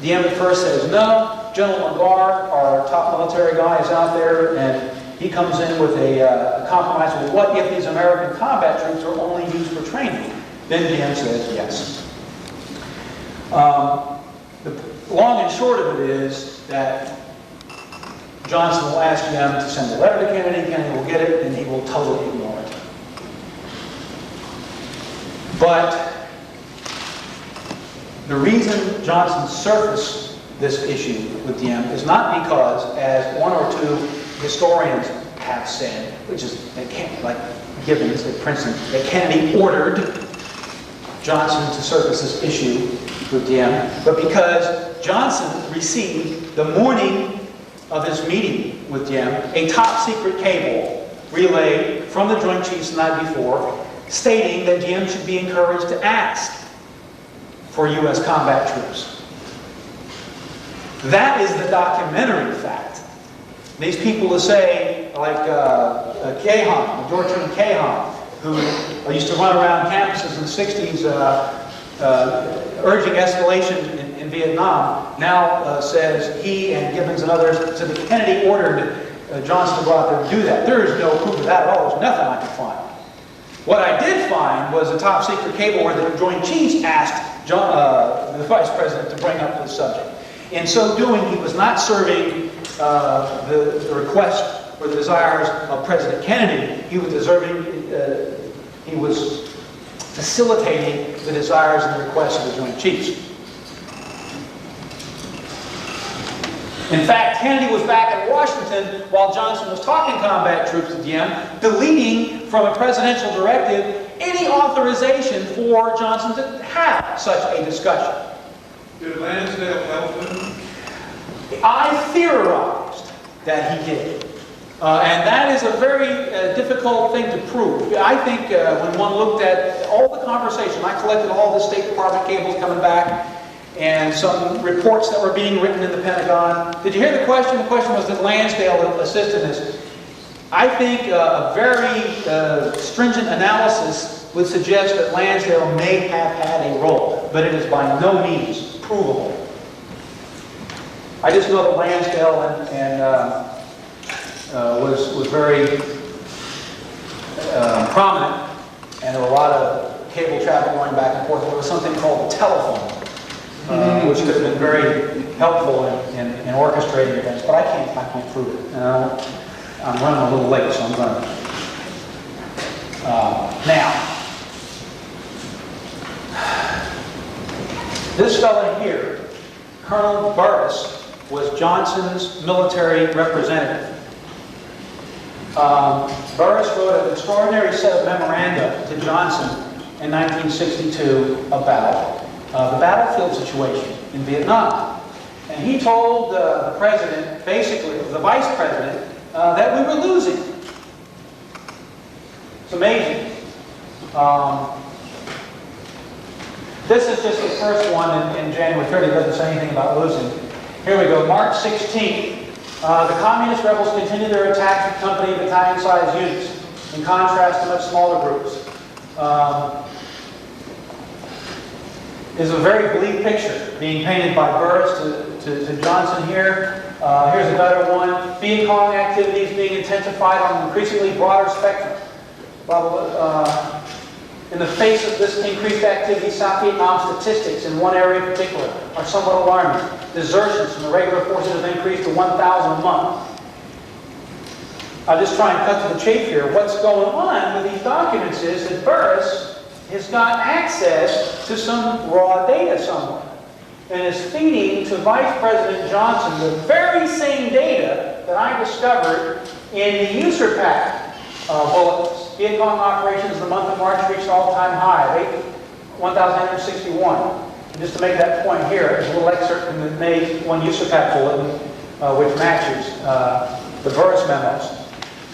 Diem at first says no. General Lagarde, our top military guy, is out there, and he comes in with a compromise with what if these American combat troops are only used for training? Then Diem says yes. The long and short of it is that Johnson will ask Diem to send a letter to Kennedy, Kennedy will get it, and he will totally ignore it. But the reason Johnson surfaced this issue with Diem is not because, as one or two historians have said, which is, like Gibbons at Princeton, that Kennedy ordered Johnson to surface this issue with Diem, but because Johnson received, the morning of his meeting with Diem, a top secret cable relayed from the Joint Chiefs the night before, stating that Diem should be encouraged to ask for U.S. combat troops. That is the documentary fact. These people who say, like Cahan, George Cahan, who used to run around campuses in the 60s urging escalation in Vietnam, now says he and Gibbons and others said that Kennedy ordered Johnson to go out there and do that. There is no proof of that at all. There's nothing I could find. What I did find was a top secret cable where the Joint Chiefs asked the Vice President to bring up this subject. In so doing, he was not serving the request or the desires of President Kennedy. He was facilitating the desires and the requests of the Joint Chiefs. In fact, Kennedy was back in Washington while Johnson was talking combat troops again, deleting from a presidential directive any authorization for Johnson to have such a discussion. Did Lansdale help him? I theorized that he did. And that is a very difficult thing to prove. I think when one looked at all the conversation, I collected all the State Department cables coming back and some reports that were being written in the Pentagon. Did you hear the question? The question was, did Lansdale assist in this? I think a very stringent analysis would suggest that Lansdale may have had a role, but it is by no means provable. I just know that Lansdale was very prominent, and there were a lot of cable traffic going back and forth. There was something called the telephone, which could have been very helpful in orchestrating events, but I can't prove it. I'm running a little late, so I'm going to. Now, this fellow here, Colonel Burris, was Johnson's military representative. Burris wrote an extraordinary set of memoranda to Johnson in 1962 about the battlefield situation in Vietnam. And he told the president, basically, the vice president, that we were losing. It's amazing. This is just the first one in January 30. It doesn't say anything about losing. Here we go. March 16th. The communist rebels continued their attacks with company and battalion-sized units, in contrast to much smaller groups. Is a very bleak picture being painted by Burris to Johnson here. Here's a better one. Viet Cong activities being intensified on an increasingly broader spectrum. In the face of this increased activity, South Vietnam statistics in one area in particular are somewhat alarming. Desertions from the regular forces have increased to 1,000 a month. I'll just try and cut to the chase here. What's going on with these documents is that Burris has got access to some raw data somewhere and is feeding to Vice President Johnson the very same data that I discovered in the USERPAC bulletins. Viet Cong operations in the month of March reached an all-time high of 1,861. And just to make that point here, there's a little excerpt from the May 1 USERPAC bulletin, which matches the Burris memos.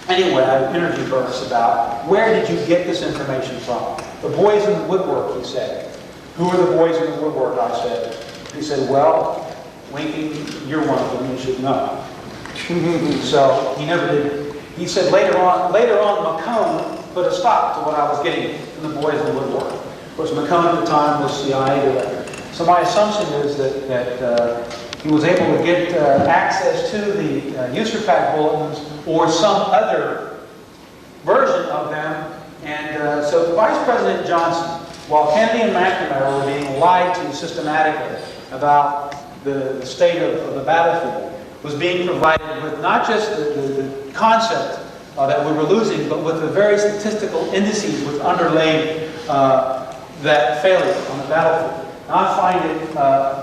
Anyway, I interviewed Burris about, where did you get this information from? The boys in the woodwork, he said. Who are the boys in the woodwork, I said. He said, well, Winky, you're one of them, you should know. So he never did. He said later on, McCone put a stop to what I was getting from the boys in the woodwork. Of course, McCone at the time was CIA director. So my assumption is that he was able to get access to the USERPAC bulletins or some other version of them. And so Vice President Johnson, while Kennedy and McNamara were being lied to systematically about the state of the battlefield, was being provided with not just the concept that we were losing, but with the very statistical indices which underlay that failure on the battlefield. And I find it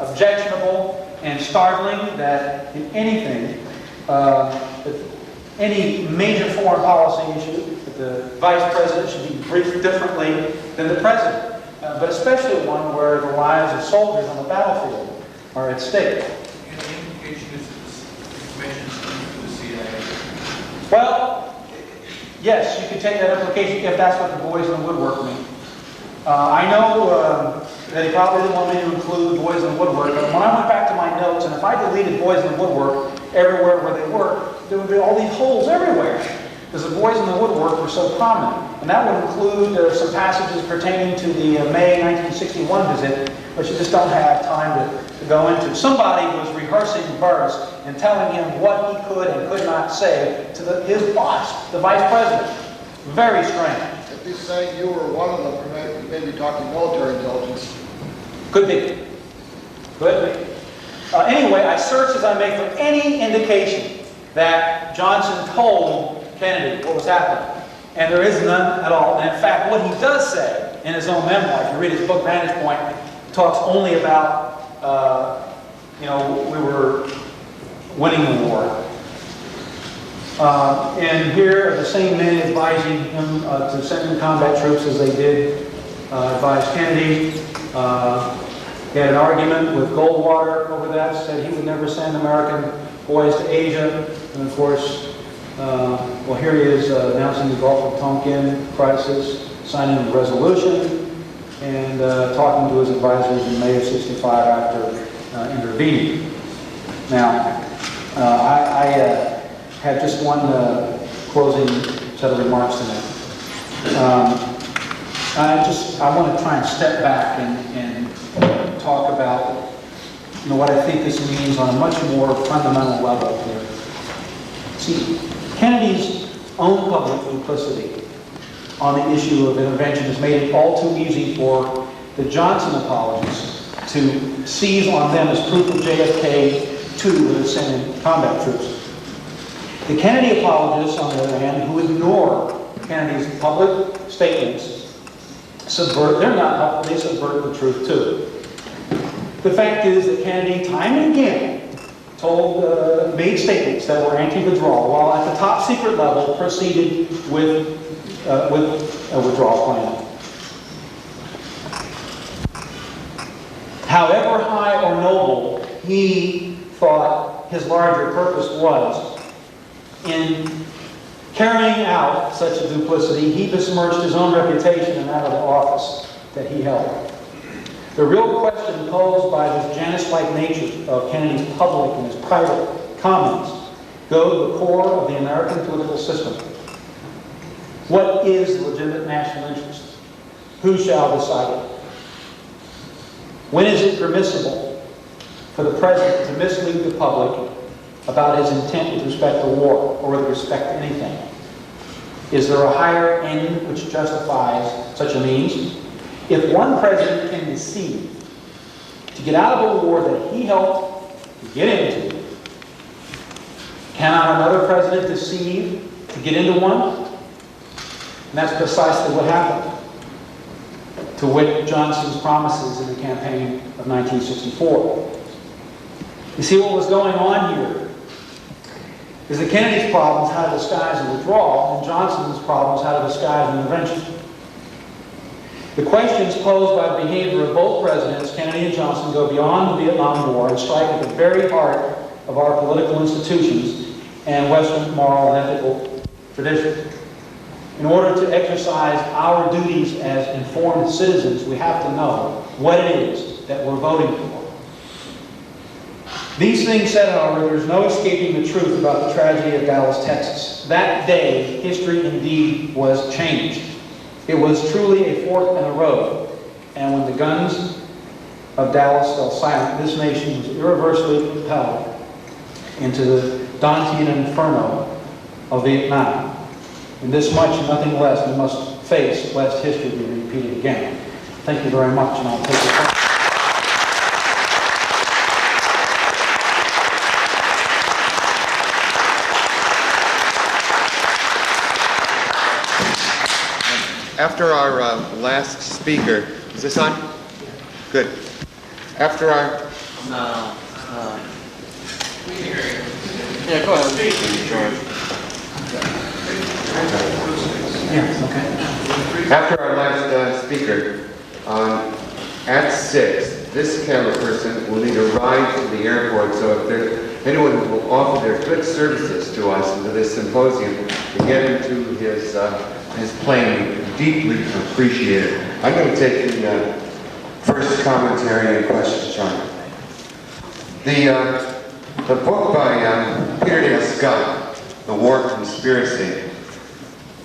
objectionable and startling that in anything, any major foreign policy issue, that the Vice President should be briefed differently than the President, but especially one where the lives of soldiers on the battlefield are at stake. Any indication is that this information is coming from the CIA? Well, yes, you can take that implication if that's what the boys in the woodwork mean. I know that he probably didn't want me to include the boys in the woodwork, but when I went back to my notes, and if I deleted boys in the woodwork everywhere where they were, there would be all these holes everywhere, because the boys in the woodwork were so prominent. And that would include some passages pertaining to the May 1961 visit, which you just don't have time to go into. Somebody was rehearsing Burris and telling him what he could and could not say to his boss, the Vice President. Very strange. If he's saying you were one of them, maybe talking military intelligence. Could be. Could be. Anyway, I searched as I may for any indication that Johnson told Kennedy what was happening. And there is none at all. And in fact, what he does say in his own memoir, if you read his book, Vantage Point, talks only about, we were winning the war. And here are the same men advising him to send in combat troops as they did advise Kennedy. He had an argument with Goldwater over that, said he would never send American boys to Asia. And of course, well, here he is announcing the Gulf of Tonkin crisis, signing the resolution, and talking to his advisors in May of '65 after intervening. Now, I have just one closing set of remarks to make. I want to try and step back and talk about what I think this means on a much more fundamental level here. See, Kennedy's own public duplicity on the issue of intervention has made it all too easy for the Johnson apologists to seize on them as proof of JFK to send in combat troops. The Kennedy apologists, on the other hand, who ignore Kennedy's public statements, they're not helpful, they subvert the truth too. The fact is that Kennedy, time and again, made statements that were anti-withdrawal, while at the top secret level proceeded with a withdrawal plan. However high or noble he thought his larger purpose was, in carrying out such a duplicity, he besmirched his own reputation and that of the office that he held. The real question posed by this Janus-like nature of Kennedy's public and his private comments go to the core of the American political system. What is legitimate national interest? Who shall decide it? When is it permissible for the President to mislead the public about his intent with respect to war or with respect to anything? Is there a higher end which justifies such a means? If one president can deceive to get out of a war that he helped to get into, cannot another president deceive to get into one? And that's precisely what happened to wit Johnson's promises in the campaign of 1964. You see, what was going on here is that Kennedy's problem is how to disguise a withdrawal, and Johnson's problem is how to disguise an intervention. The questions posed by the behavior of both presidents, Kennedy and Johnson, go beyond the Vietnam War and strike at the very heart of our political institutions and Western moral and ethical tradition. In order to exercise our duties as informed citizens, we have to know what it is that we're voting for. These things said, however, there's no escaping the truth about the tragedy of Dallas, Texas. That day, history indeed was changed. It was truly a fork in the road. And when the guns of Dallas fell silent, this nation was irreversibly propelled into the Dantean inferno of Vietnam. And this much and nothing less we must face, lest history be repeated again. Thank you very much, and I'll take your question. After our last speaker, is this on? Good. After our... Yeah, go ahead. Yeah, okay. After our last speaker, at 6, this camera person will need a ride to the airport, so if there's anyone who will offer their good services to us and to this symposium to get into his plane, deeply appreciated. I'm going to take the first commentary and questions, John. The book by Peter Dale Scott, The War Conspiracy,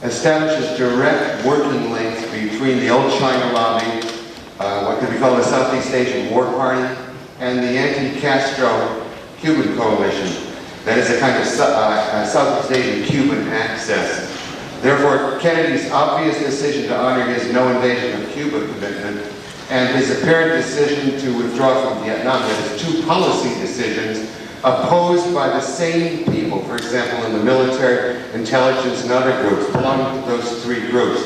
establishes direct working links between the old China lobby, what could be called the Southeast Asian War Party, and the anti-Castro Cuban coalition. That is a kind of Southeast Asian Cuban access. Therefore, Kennedy's obvious decision to honor his no invasion of Cuba commitment and his apparent decision to withdraw from Vietnam, that is, two policy decisions opposed by the same people, for example, in the military, intelligence, and other groups, belonging to those three groups.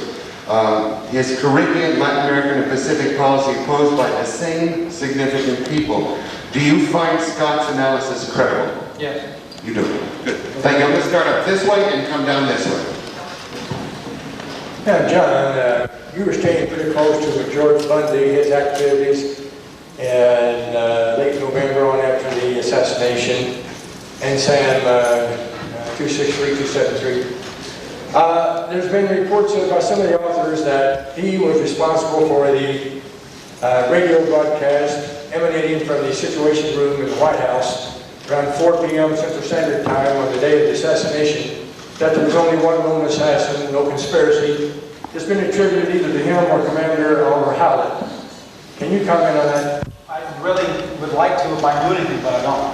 His Caribbean, Latin American, and Pacific policy opposed by the same significant people. Do you find Scott's analysis credible? Yes. You do. Good. Thank you. I'm going to start up this way and come down this way. Yeah, John, you were staying pretty close to George Bundy, his activities in late November on after the assassination, and Sam 263, 273. There's been reports by some of the authors that he was responsible for the radio broadcast emanating from the Situation Room in the White House around 4 p.m. Central Standard Time on the day of the assassination, that there was only one lone assassin, no conspiracy. It's been attributed either to him or Commander Oliver Howlett. Can you comment on that? I really would like to if I knew anything, but I don't.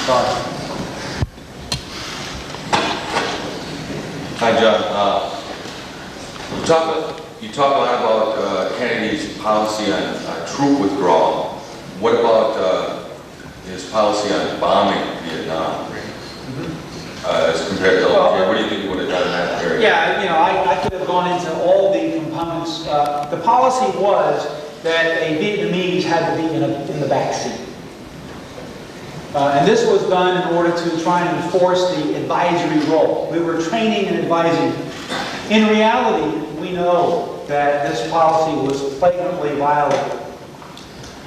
Sorry. Hi, John. You talk a lot about Kennedy's policy on troop withdrawal. What about his policy on bombing Vietnam? As compared to LBJ, what do you think he would have done in that area? Yeah, you know, I could have gone into all the components. The policy was that a Vietnamese had to be in the back seat. And this was done in order to try and enforce the advisory role. We were training and advising. In reality, we know that this policy was flagrantly violated.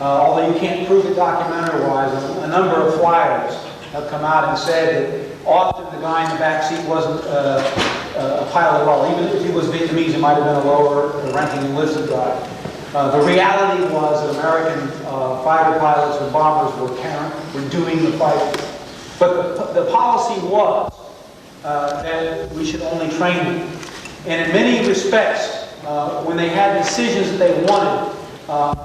Although you can't prove it documentary-wise, a number of flyers have come out and said that often the guy in the back seat wasn't a pilot at all. Even if he was Vietnamese, he might have been a lower ranking enlisted guy. The reality was that American fighter pilots and bombers were doing the fighting. But the policy was that we should only train them. And in many respects, when they had decisions that they wanted,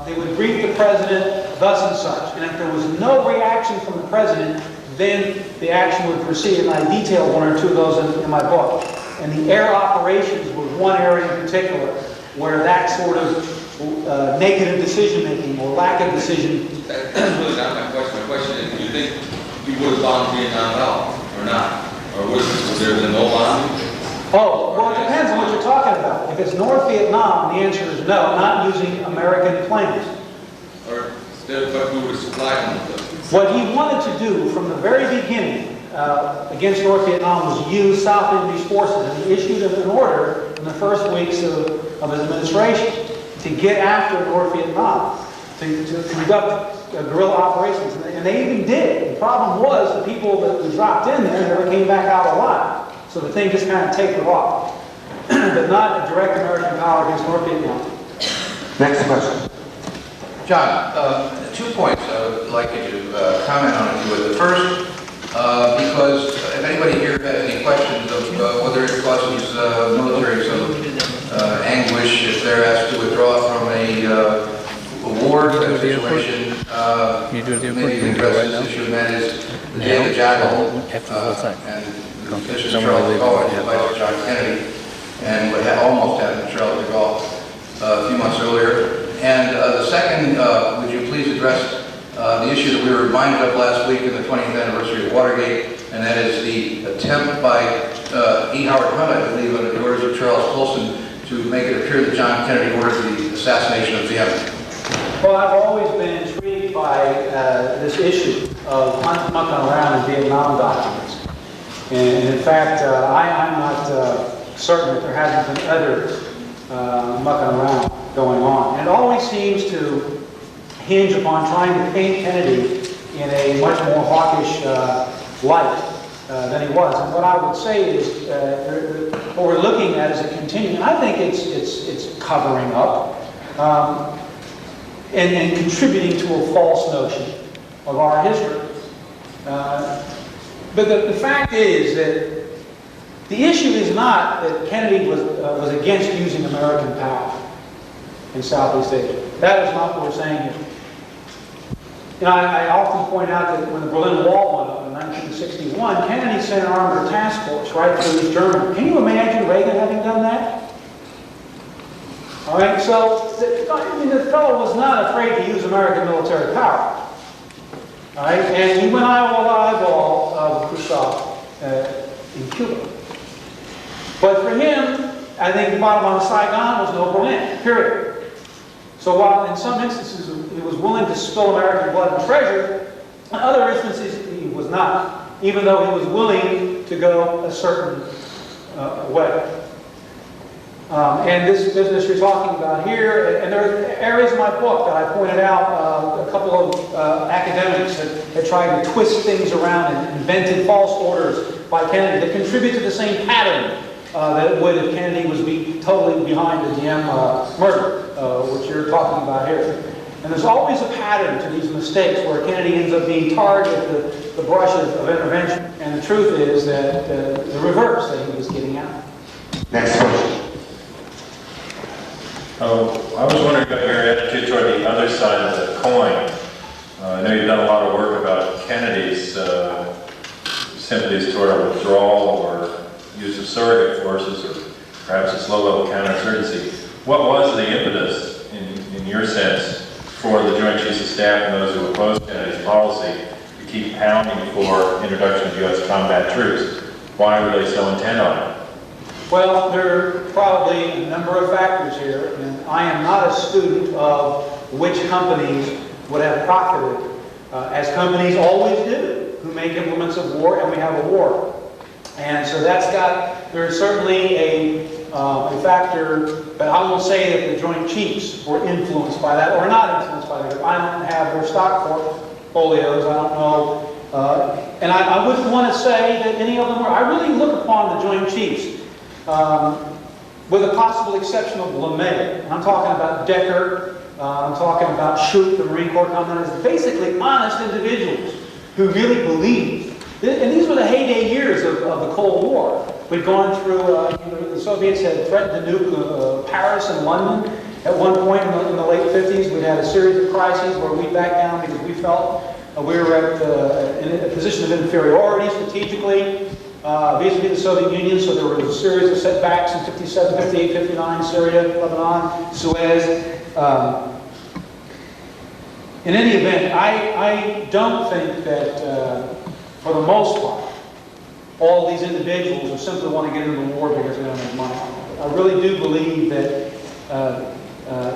they would brief the president thus and such. And if there was no reaction from the president, then the action would proceed. And I detail one or two of those in my book. And the air operations was one area in particular where that sort of negative decision-making or lack of decision. That's really not my question. My question is, do you think he would have bombed Vietnam out or not? Or was there no bombing? Oh, well, it depends on what you're talking about. If it's North Vietnam, the answer is no, not using American planes. Or but we would supply them with them? What he wanted to do from the very beginning against North Vietnam was use South Vietnamese forces, and he issued an order in the first weeks of his administration to get after North Vietnam, to conduct guerrilla operations. And they even did. The problem was the people that dropped in there never came back out alive. So the thing just kind of tapered off. But not a direct American power against North Vietnam. Next question. John, 2 points I would like you to comment on, if you would. The first, because if anybody here has any questions of whether it causes military some anguish if they're asked to withdraw from a war situation, maybe you can address this issue, and that is the day of the jackal, and Mr. Charles de Gaulle invited John Kennedy, and what had almost happened to Charles de Gaulle a few months earlier. And the second, would you please address the issue that we were reminded of last week in the 20th anniversary of Watergate, and that is the attempt by E. Howard Hunt, I believe, under the orders of Charles Colson, to make it appear that John Kennedy ordered the assassination of Vienna. Well, I've always been intrigued by this issue of mucking around in Vietnam documents. And in fact, I'm not certain that there hasn't been other mucking around going on. And it always seems to hinge upon trying to paint Kennedy in a much more hawkish light than he was. And what I would say is what we're looking at is a continuing. I think it's covering up and contributing to a false notion of our history. But the fact is that the issue is not that Kennedy was against using American power in Southeast Asia. That is not what we're saying here. You know, I often point out that when the Berlin Wall went up in 1961, Kennedy sent an armored task force right through East Germany. Can you imagine Reagan having done that? All right, so the fellow was not afraid to use American military power. All right, and he went eyeball with Khrushchev in Cuba. But for him, I think the bottom line of Saigon was no Berlin, period. So while in some instances he was willing to spill American blood and treasure, In other instances, he was not, even though he was willing to go a certain way. And this business you're talking about here, and there are areas in my book that I pointed out, a couple of academics that tried to twist things around and invented false orders by Kennedy that contribute to the same pattern that it would if Kennedy was totally behind the DM murder, which you're talking about here. And there's always a pattern to these mistakes where Kennedy ends up being tarred with the brush of intervention. And the truth is that the reverse that he was getting at. Next question. I was wondering about your attitude toward the other side of the coin. I know you've done a lot of work about Kennedy's sympathies toward a withdrawal or use of surrogate forces, or perhaps a slow-level counterinsurgency. What was the impetus, in your sense, for the Joint Chiefs of Staff and those who opposed Kennedy's policy to keep pounding for introduction of U.S. combat troops? Why were they so intent on it? Well, there are probably a number of factors here, and I am not a student of which companies would have profited, as companies always do, who make implements of war, and we have a war. And so there's certainly a factor, but I will say that the Joint Chiefs were influenced by that, or not influenced by that. I don't have their stock portfolios, I don't know. And I wouldn't want to say that any of them were. I really look upon the Joint Chiefs, with a possible exception of LeMay. And I'm talking about Decker, I'm talking about Shoup, the Marine Corps Commandant, as basically honest individuals who really believed. And these were the heyday years of the Cold War. We'd gone through, the Soviets had threatened to nuke Paris and London at one point in the late 50s. We'd had a series of crises where we backed down because we felt we were in a position of inferiority strategically vis-a-vis the Soviet Union. So there was a series of setbacks in 57, 58, 59, Syria, Lebanon, Suez. In any event, I don't think that, for the most part, all these individuals who simply want to get into the war because they don't have money. I really do believe that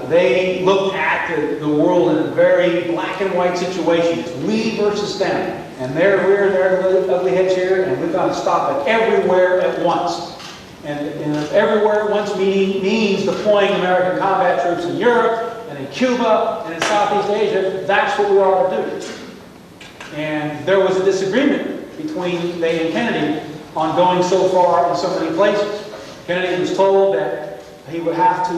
they looked at the world in a very black and white situation. It's we versus them. And they're rearing their ugly heads here, and we've got to stop it everywhere at once. And if everywhere at once means deploying American combat troops in Europe, and in Cuba, and in Southeast Asia, that's what we ought to do. And there was a disagreement between they and Kennedy on going so far in so many places. Kennedy was told that he would have to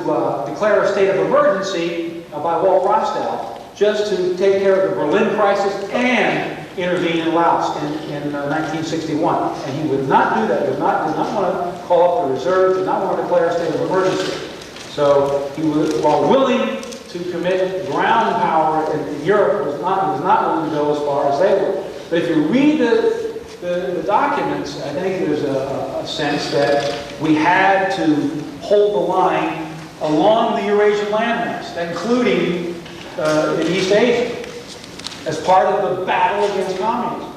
declare a state of emergency by Walt Rostow just to take care of the Berlin crisis and intervene in Laos in 1961. And he would not do that. Did not want to call up the reserve, did not want to declare a state of emergency. So he was, while willing to commit ground power in Europe, he was not willing to go as far as they were. But if you read the documents, I think there's a sense that we had to hold the line along the Eurasian landmass, including in East Asia, as part of the battle against communism.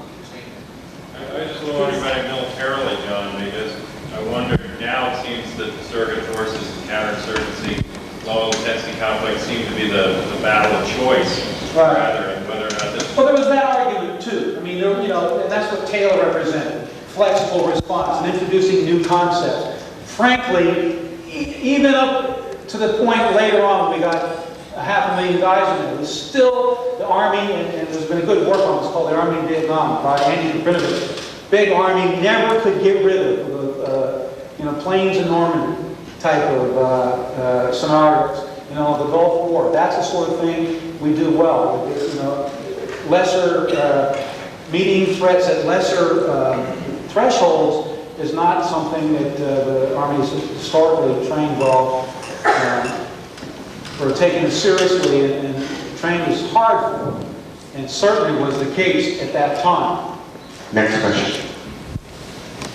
I just wondering about it militarily, John, because I wonder, now it seems that the surrogate forces and counterinsurgency, low intensity conflict seem to be the battle of choice, Right. rather, and whether or not this. Well, there was that argument too. I mean, and that's what Taylor represented: flexible response and introducing new concepts. Frankly, even up to the point later on, we got 500,000 guys in there. It was still the Army, and there's been a good work on this called the Army in Vietnam by Andy Dobrinovich. Big Army never could get rid of plains and Normandy type of scenarios. The Gulf War. That's the sort of thing we do well. Lesser meeting threats at lesser thresholds is not something that the Army is historically trained well for taking it seriously and trained as hard for. And certainly was the case at that time. Next question.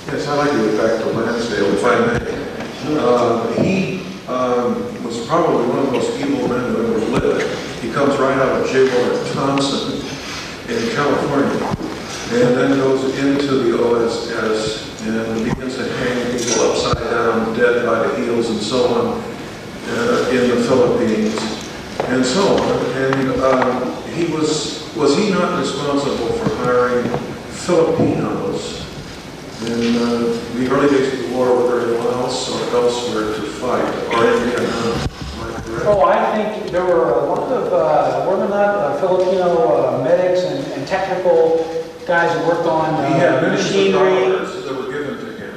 Yes, I'd like to get back to Lansdale, if I may. He was probably one of the most evil men who ever lived. He comes right out of jail at Thompson in California, and then goes into the OSS and begins to hang people upside down, dead by the heels and so on, in the Philippines, and so on. And he was was he not responsible for hiring Filipinos in the early days of the war, whether in Laos or elsewhere, to fight, or in Vietnam? Am I correct? Oh, I think there were a lot of, were there not Filipino medics and technical guys who worked on He had millions of machinery dollars that were given to him.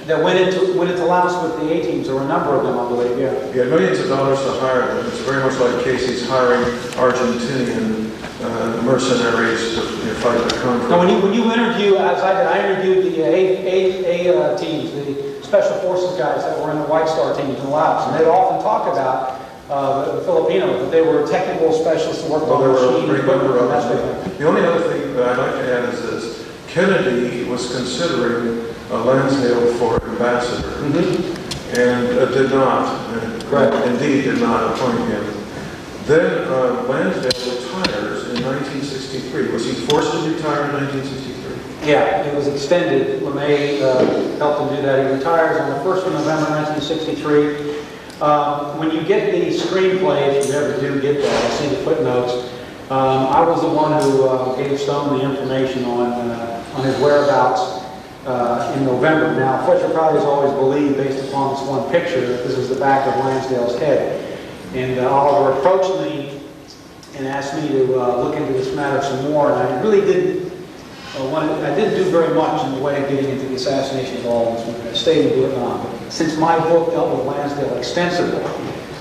that went into Laos with the A-teams. There were a number of them, I believe, yeah. He had millions of dollars to hire them. It's very much like Casey's hiring Argentinian mercenaries to fight the conflict. Now, when you interview, as I did, I interviewed the A teams, the special forces guys that were in the White Star teams in Laos, and they'd often talk about the Filipinos, that they were technical specialists who worked on machine equipment and that sort of thing. The only other thing that I'd like to add is this. Kennedy was considering Lansdale for ambassador, and did not, indeed did not appoint him. Then Lansdale retires in 1963. Was he forced to retire in 1963? Yeah, it was extended. LeMay helped him do that. He retires on the 1st of November 1963. When you get the screenplay, if you ever do get that, I see the footnotes. I was the one who gave Stone the information on his whereabouts in November. Now, Fletcher Crowley's always believed, based upon this one picture, that this is the back of Lansdale's head. And Oliver approached me and asked me to look into this matter some more, and I really didn't I didn't do very much in the way of getting into the assassination of all this when I stayed in Vietnam. But since my book dealt with Lansdale extensively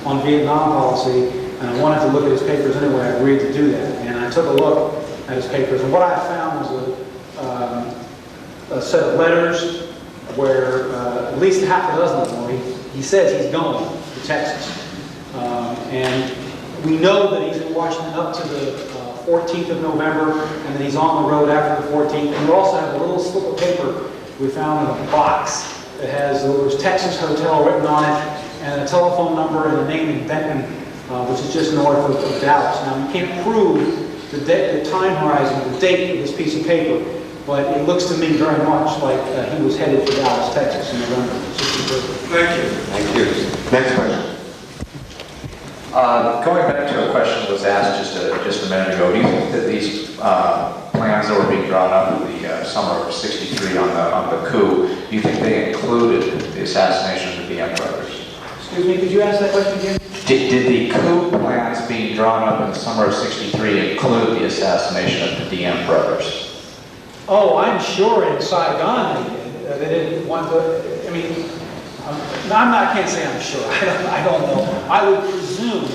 on Vietnam policy, and I wanted to look at his papers anyway, I agreed to do that. And I took a look at his papers, and what I found was a set of letters where at least half a dozen of them, he says he's going to Texas. And we know that he's in Washington up to the 14th of November, and then he's on the road after the 14th. And we also have a little slip of paper we found in a box that has the words Texas Hotel written on it, and a telephone number and a name in Benton, which is just north of Dallas. Now, you can't prove the time horizon, the date of this piece of paper, but it looks to me very much like he was headed for Dallas, Texas in November of '63. Thank you. Thank you. Next question. Going back to a question that was asked just a minute ago, do you think that these plans that were being drawn up in the summer of '63 on the coup, do you think they included the assassination of the DM brothers? Excuse me, could you ask that question again? Did the coup plans being drawn up in the summer of '63 include the assassination of the DM brothers? Oh, I'm sure in Saigon they did. They didn't want to, I mean, I can't say I'm sure. I don't know. I would presume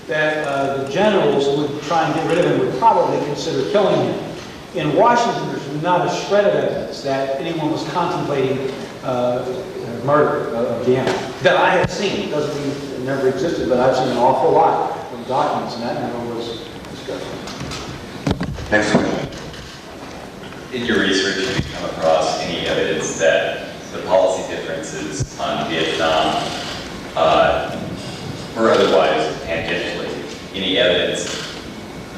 that the generals who would try and get rid of him would probably consider killing him. In Washington, there's not a shred of evidence that anyone was contemplating murder of DM. That I have seen. It doesn't mean it never existed, but I've seen an awful lot of documents, and that never was discussed. Next question. In your research, have you come across any evidence that the policy differences on Vietnam, or otherwise tangentially, any evidence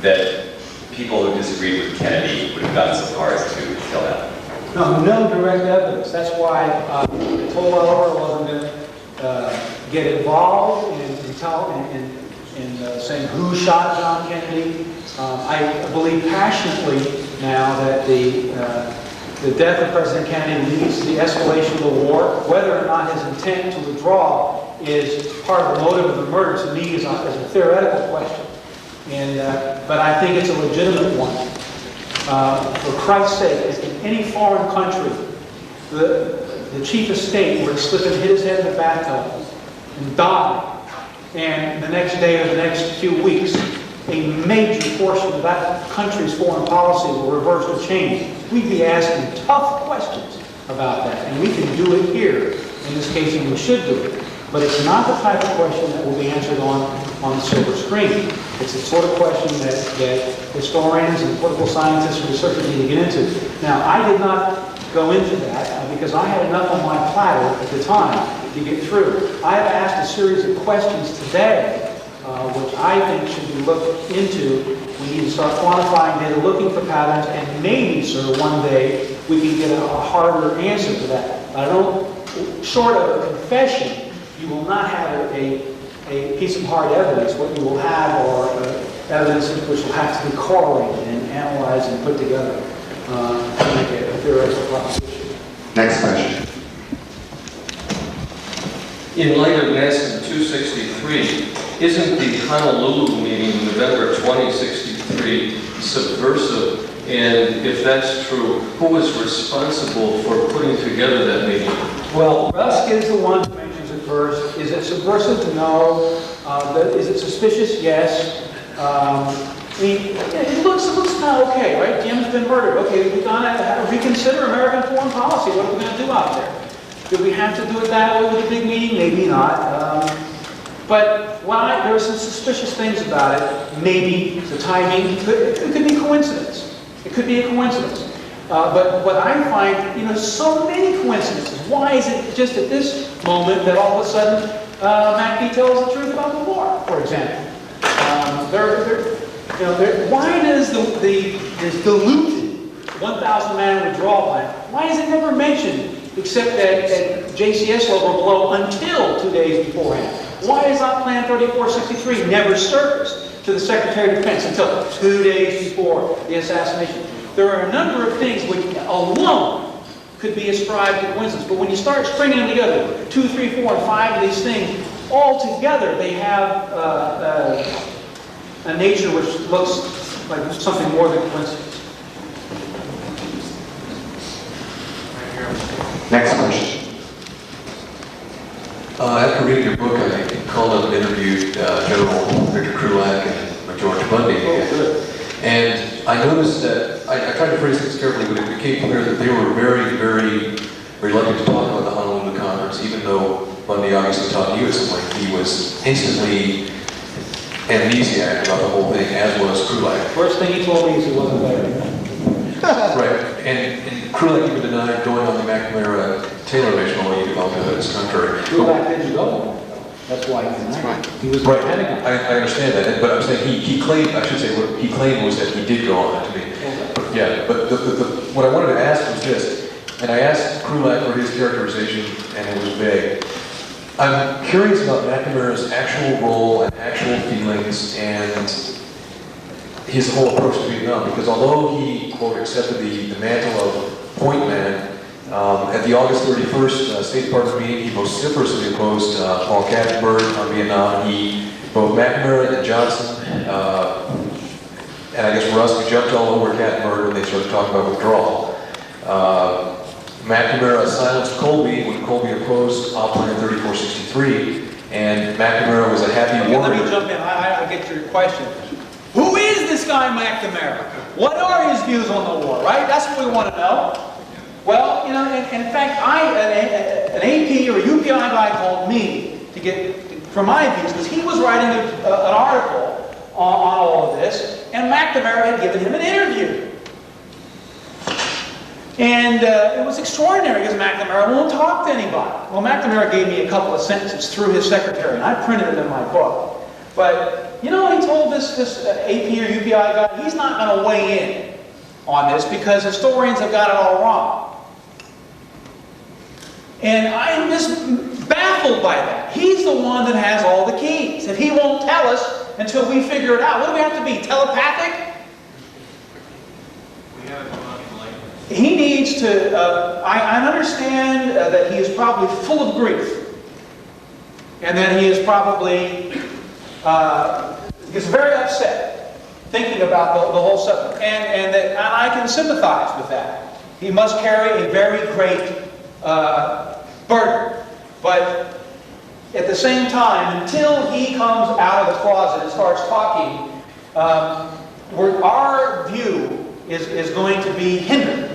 that people who disagreed with Kennedy would have gotten so far as to kill him? No direct evidence. That's why I told Oliver I wasn't going to get involved in saying who shot John Kennedy. I believe passionately now that the death of President Kennedy leads to the escalation of the war. Whether or not his intent to withdraw is part of the motive of the murder, to me, is a theoretical question. But I think it's a legitimate one. For Christ's sake, as in any foreign country, the chief of state were to slip and hit his head in the bathtub and die, and the next day or the next few weeks, a major portion of that country's foreign policy will reverse or change. We'd be asking tough questions about that, and we can do it here in this case, and we should do it. But it's not the type of question that will be answered on the silver screen. It's the sort of question that historians and political scientists and researchers need to get into. Now, I did not go into that because I had enough on my platter at the time to get through. I have asked a series of questions today which I think should be looked into. We need to start quantifying data, looking for patterns, and maybe, sir, one day we can get a harder answer to that. I don't, short of a confession, you will not have a piece of hard evidence. What you will have are evidences which will have to be correlated and analyzed and put together to make a theoretical proposition. Next question. In light of NASA 263, isn't the Honolulu meeting, November 2063, subversive? And if that's true, who was responsible for putting together that meeting? Well, Rusk is the one who mentions it first. Is it subversive? No. Is it suspicious? Yes. I mean, it looks kind of okay, right? Jim's been murdered. Okay, we're going to reconsider American foreign policy. What are we going to do out there? Do we have to do it that way with a big meeting? Maybe not. But there are some suspicious things about it. Maybe the timing. It could be coincidence. It could be a coincidence. But what I find, so many coincidences. Why is it just at this moment that all of a sudden McAfee tells the truth about the war, for example? Why does this diluted 1,000-man withdrawal plan, why is it never mentioned except at JCS level or below until 2 days beforehand? Why is that Plan 3463 never surfaced to the Secretary of Defense until 2 days before the assassination? There are a number of things which alone could be ascribed to coincidence, but when you start stringing them together, 2, 3, 4, and 5 of these things, all together they have a nature which looks like something more than coincidence. Next question. After reading your book, I called up and interviewed General Victor Krulak and George Bundy. And I noticed that, I tried to phrase things carefully, but it became clear that they were very, very reluctant to talk about the Honolulu Conference, even though Bundy obviously taught you at some point. He was instantly amnesiac about the whole thing, as was Krulak. First thing he told me is he wasn't there. Right, and Krulak even denied going on the McNamara-Taylor mission, although he developed evidence contrary. Krulak didn't go. That's why he denied it. He was right. Pentagon. I understand that, but I'm saying he claimed, I should say, what he claimed was that he did go on that to me. But, yeah, but what I wanted to ask was this, and I asked Krulak for his characterization, and it was vague. I'm curious about McNamara's actual role and actual feelings and his whole approach to Vietnam, because although he, quote, accepted the mantle of point man, at the August 31st State Department meeting, he vociferously opposed Paul Katzenberg on Vietnam. Both McNamara and Johnson, and I guess Rusk jumped all over Katzenberg when they started talking about withdrawal. McNamara silenced Colby when Colby opposed Op Plan 3463, and McNamara was a happy warrior. Let me jump in. I get your question. Who is this guy McNamara? What are his views on the war, right? That's what we want to know. Well, in fact, an AP or a UPI guy called me to get for my views, because he was writing an article on all of this, and McNamara had given him an interview. And it was extraordinary because McNamara won't talk to anybody. Well, McNamara gave me a couple of sentences through his secretary, and I printed it in my book. But, he told this AP or UPI guy, he's not going to weigh in on this because historians have got it all wrong. And I am just baffled by that. He's the one that has all the keys, and he won't tell us until we figure it out. What do we have to be, telepathic? We have He needs to, I understand that he is probably full of grief. And that he is probably, gets very upset thinking about the whole subject. And I can sympathize with that. He must carry a very great burden. But at the same time, until he comes out of the closet and starts talking, our view is going to be hindered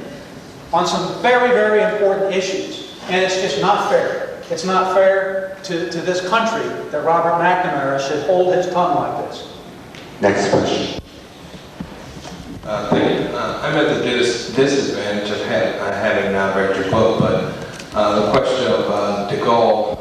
on some very, very important issues. And it's just not fair. It's not fair to this country that Robert McNamara should hold his tongue like this. Next question. Thank you. I'm at the disadvantage of having not read your book, but the question of de Gaulle,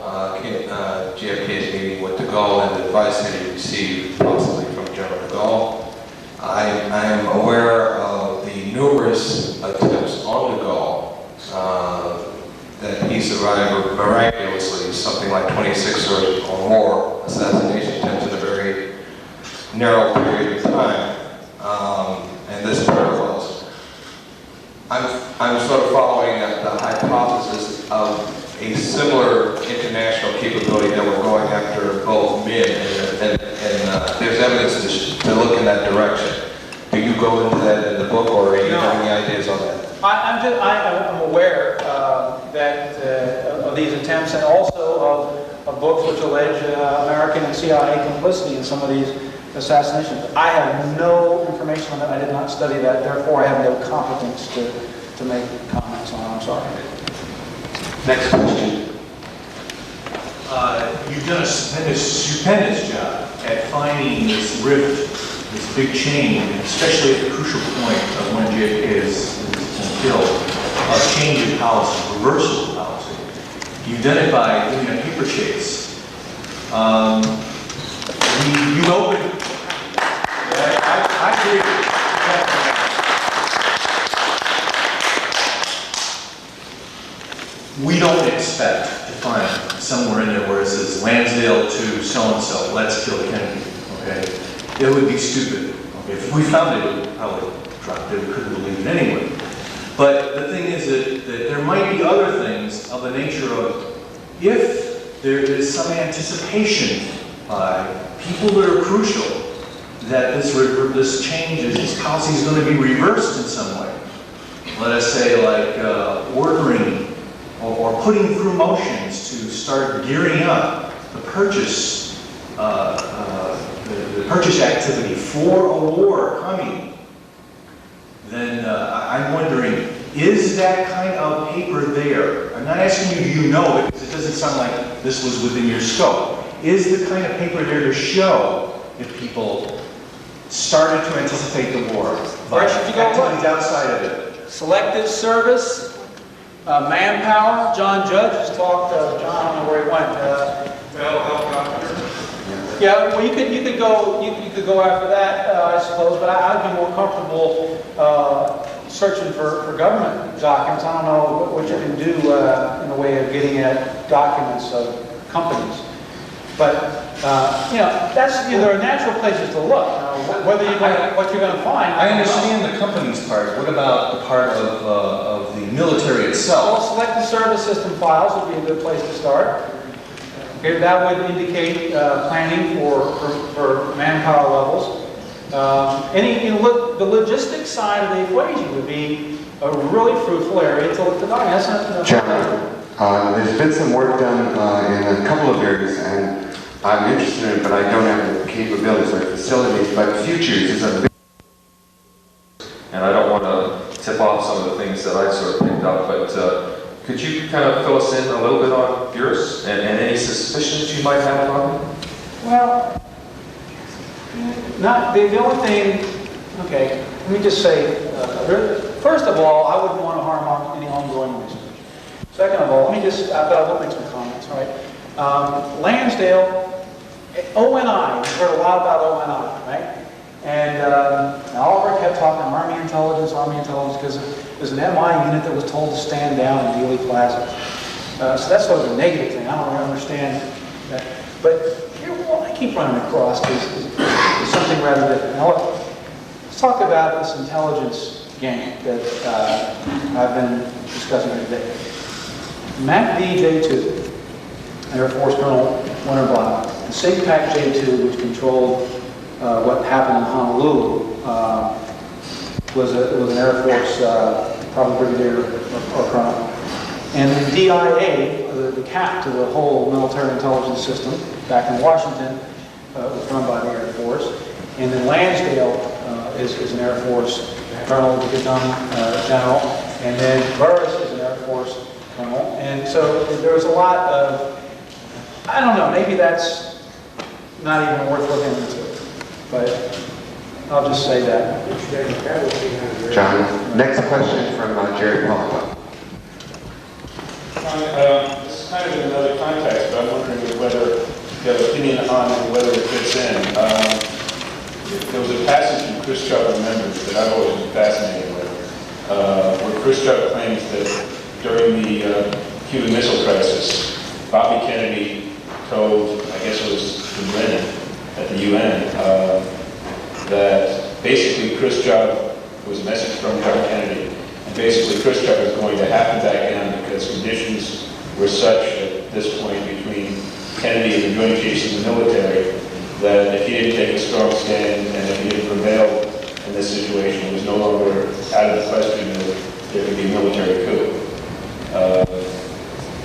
JFK's meeting with de Gaulle and the advice that he received possibly from General de Gaulle. I am aware of the numerous attempts on de Gaulle that he survived miraculously, something like 26 or more assassination attempts in a very narrow period of time. similar international capability that we're going after both mid, and there's evidence to look in that direction. Do you go into that in the book, or do you have any ideas on that? I'm aware of these attempts, and also of books which allege American and CIA complicity in some of these assassinations. I have no information on that. I did not study that. Therefore, I have no competence to make comments on it. I'm sorry. Next question. You've done a stupendous job at finding this rift, this big change, and especially at the crucial point of when JFK is killed, a change in policy, reversal of policy. You've done it by doing a paper chase. You opened. I agree. We don't expect to find somewhere in there where it says Lansdale to so-and-so, let's kill Kennedy, okay? It would be stupid. Okay? If we found it, it would probably drop it. We couldn't believe it anyway. But the thing is that there might be other things of the nature of, if there is some anticipation by people that are crucial that this change, this policy is going to be reversed in some way. Let us say like ordering or putting through motions to start gearing up the purchase, the purchase activity for a war coming, then I'm wondering, is that kind of paper there? I'm not asking you, do you know, because it doesn't sound like this was within your scope. Is the kind of paper there to show if people started to anticipate the war by activities outside of it? Selective service. Manpower. John Judge has talked. John, I don't know where he went. Yeah, well, you could go after that, I suppose. But I'd be more comfortable searching for government documents. I don't know what you can do in the way of getting at documents of companies. But there are natural places to look. Whether what you're going to find. I understand the company's part. What about the part of the military itself? Well, selective service system files would be a good place to start. Okay, that would indicate planning for manpower levels. The logistics side of the equation would be a really fruitful area to look at. John, there's been some work done in a couple of areas, and I'm interested in it, but I don't have the capabilities or facilities. But futures is a big. And I don't want to tip off some of the things that I sort of picked up, but could you kind of fill us in a little bit on yours and any suspicions you might have on it? Well, not the only thing. Okay, let me just say. First of all, I wouldn't want to harm any ongoing research. Second of all, let me just. But I will make some comments. Right? Lansdale, ONI. We've heard a lot about ONI, right? And Oliver kept talking Army intelligence, because there's an MI unit that was told to stand down in Dealey Plaza. So that's sort of a negative thing. I don't really understand that. But here, what I keep running across is something rather different. Now, let's talk about this intelligence game that I've been discussing here today. MACV J2, Air Force Colonel Winterbottom, and SIGPAC J2, which controlled what happened in Honolulu, was an Air Force, probably brigadier or colonel. And the DIA, the cap to the whole military intelligence system back in Washington, was run by the Air Force. And then Lansdale is an Air Force colonel to become general. And then Burris is an Air Force colonel. And so there's a lot of, I don't know, maybe that's not even worth looking into. But I'll just say that. John, next question from Jerry Pollock. This is kind of in another context, but I'm wondering whether you have an opinion on whether it fits in. There was a passage in Khrushchev Remembers that I've always been fascinated with, where Khrushchev claims that during the Cuban Missile Crisis, Bobby Kennedy told, I guess it was Newman at the UN, that basically Khrushchev was a message from John Kennedy, and basically Khrushchev was going to happen back down because conditions were such that this point between Kennedy and the Joint Chiefs of the military, that if he didn't take a strong stand and if he didn't prevail in this situation, it was no longer out of the question that there could be a military coup.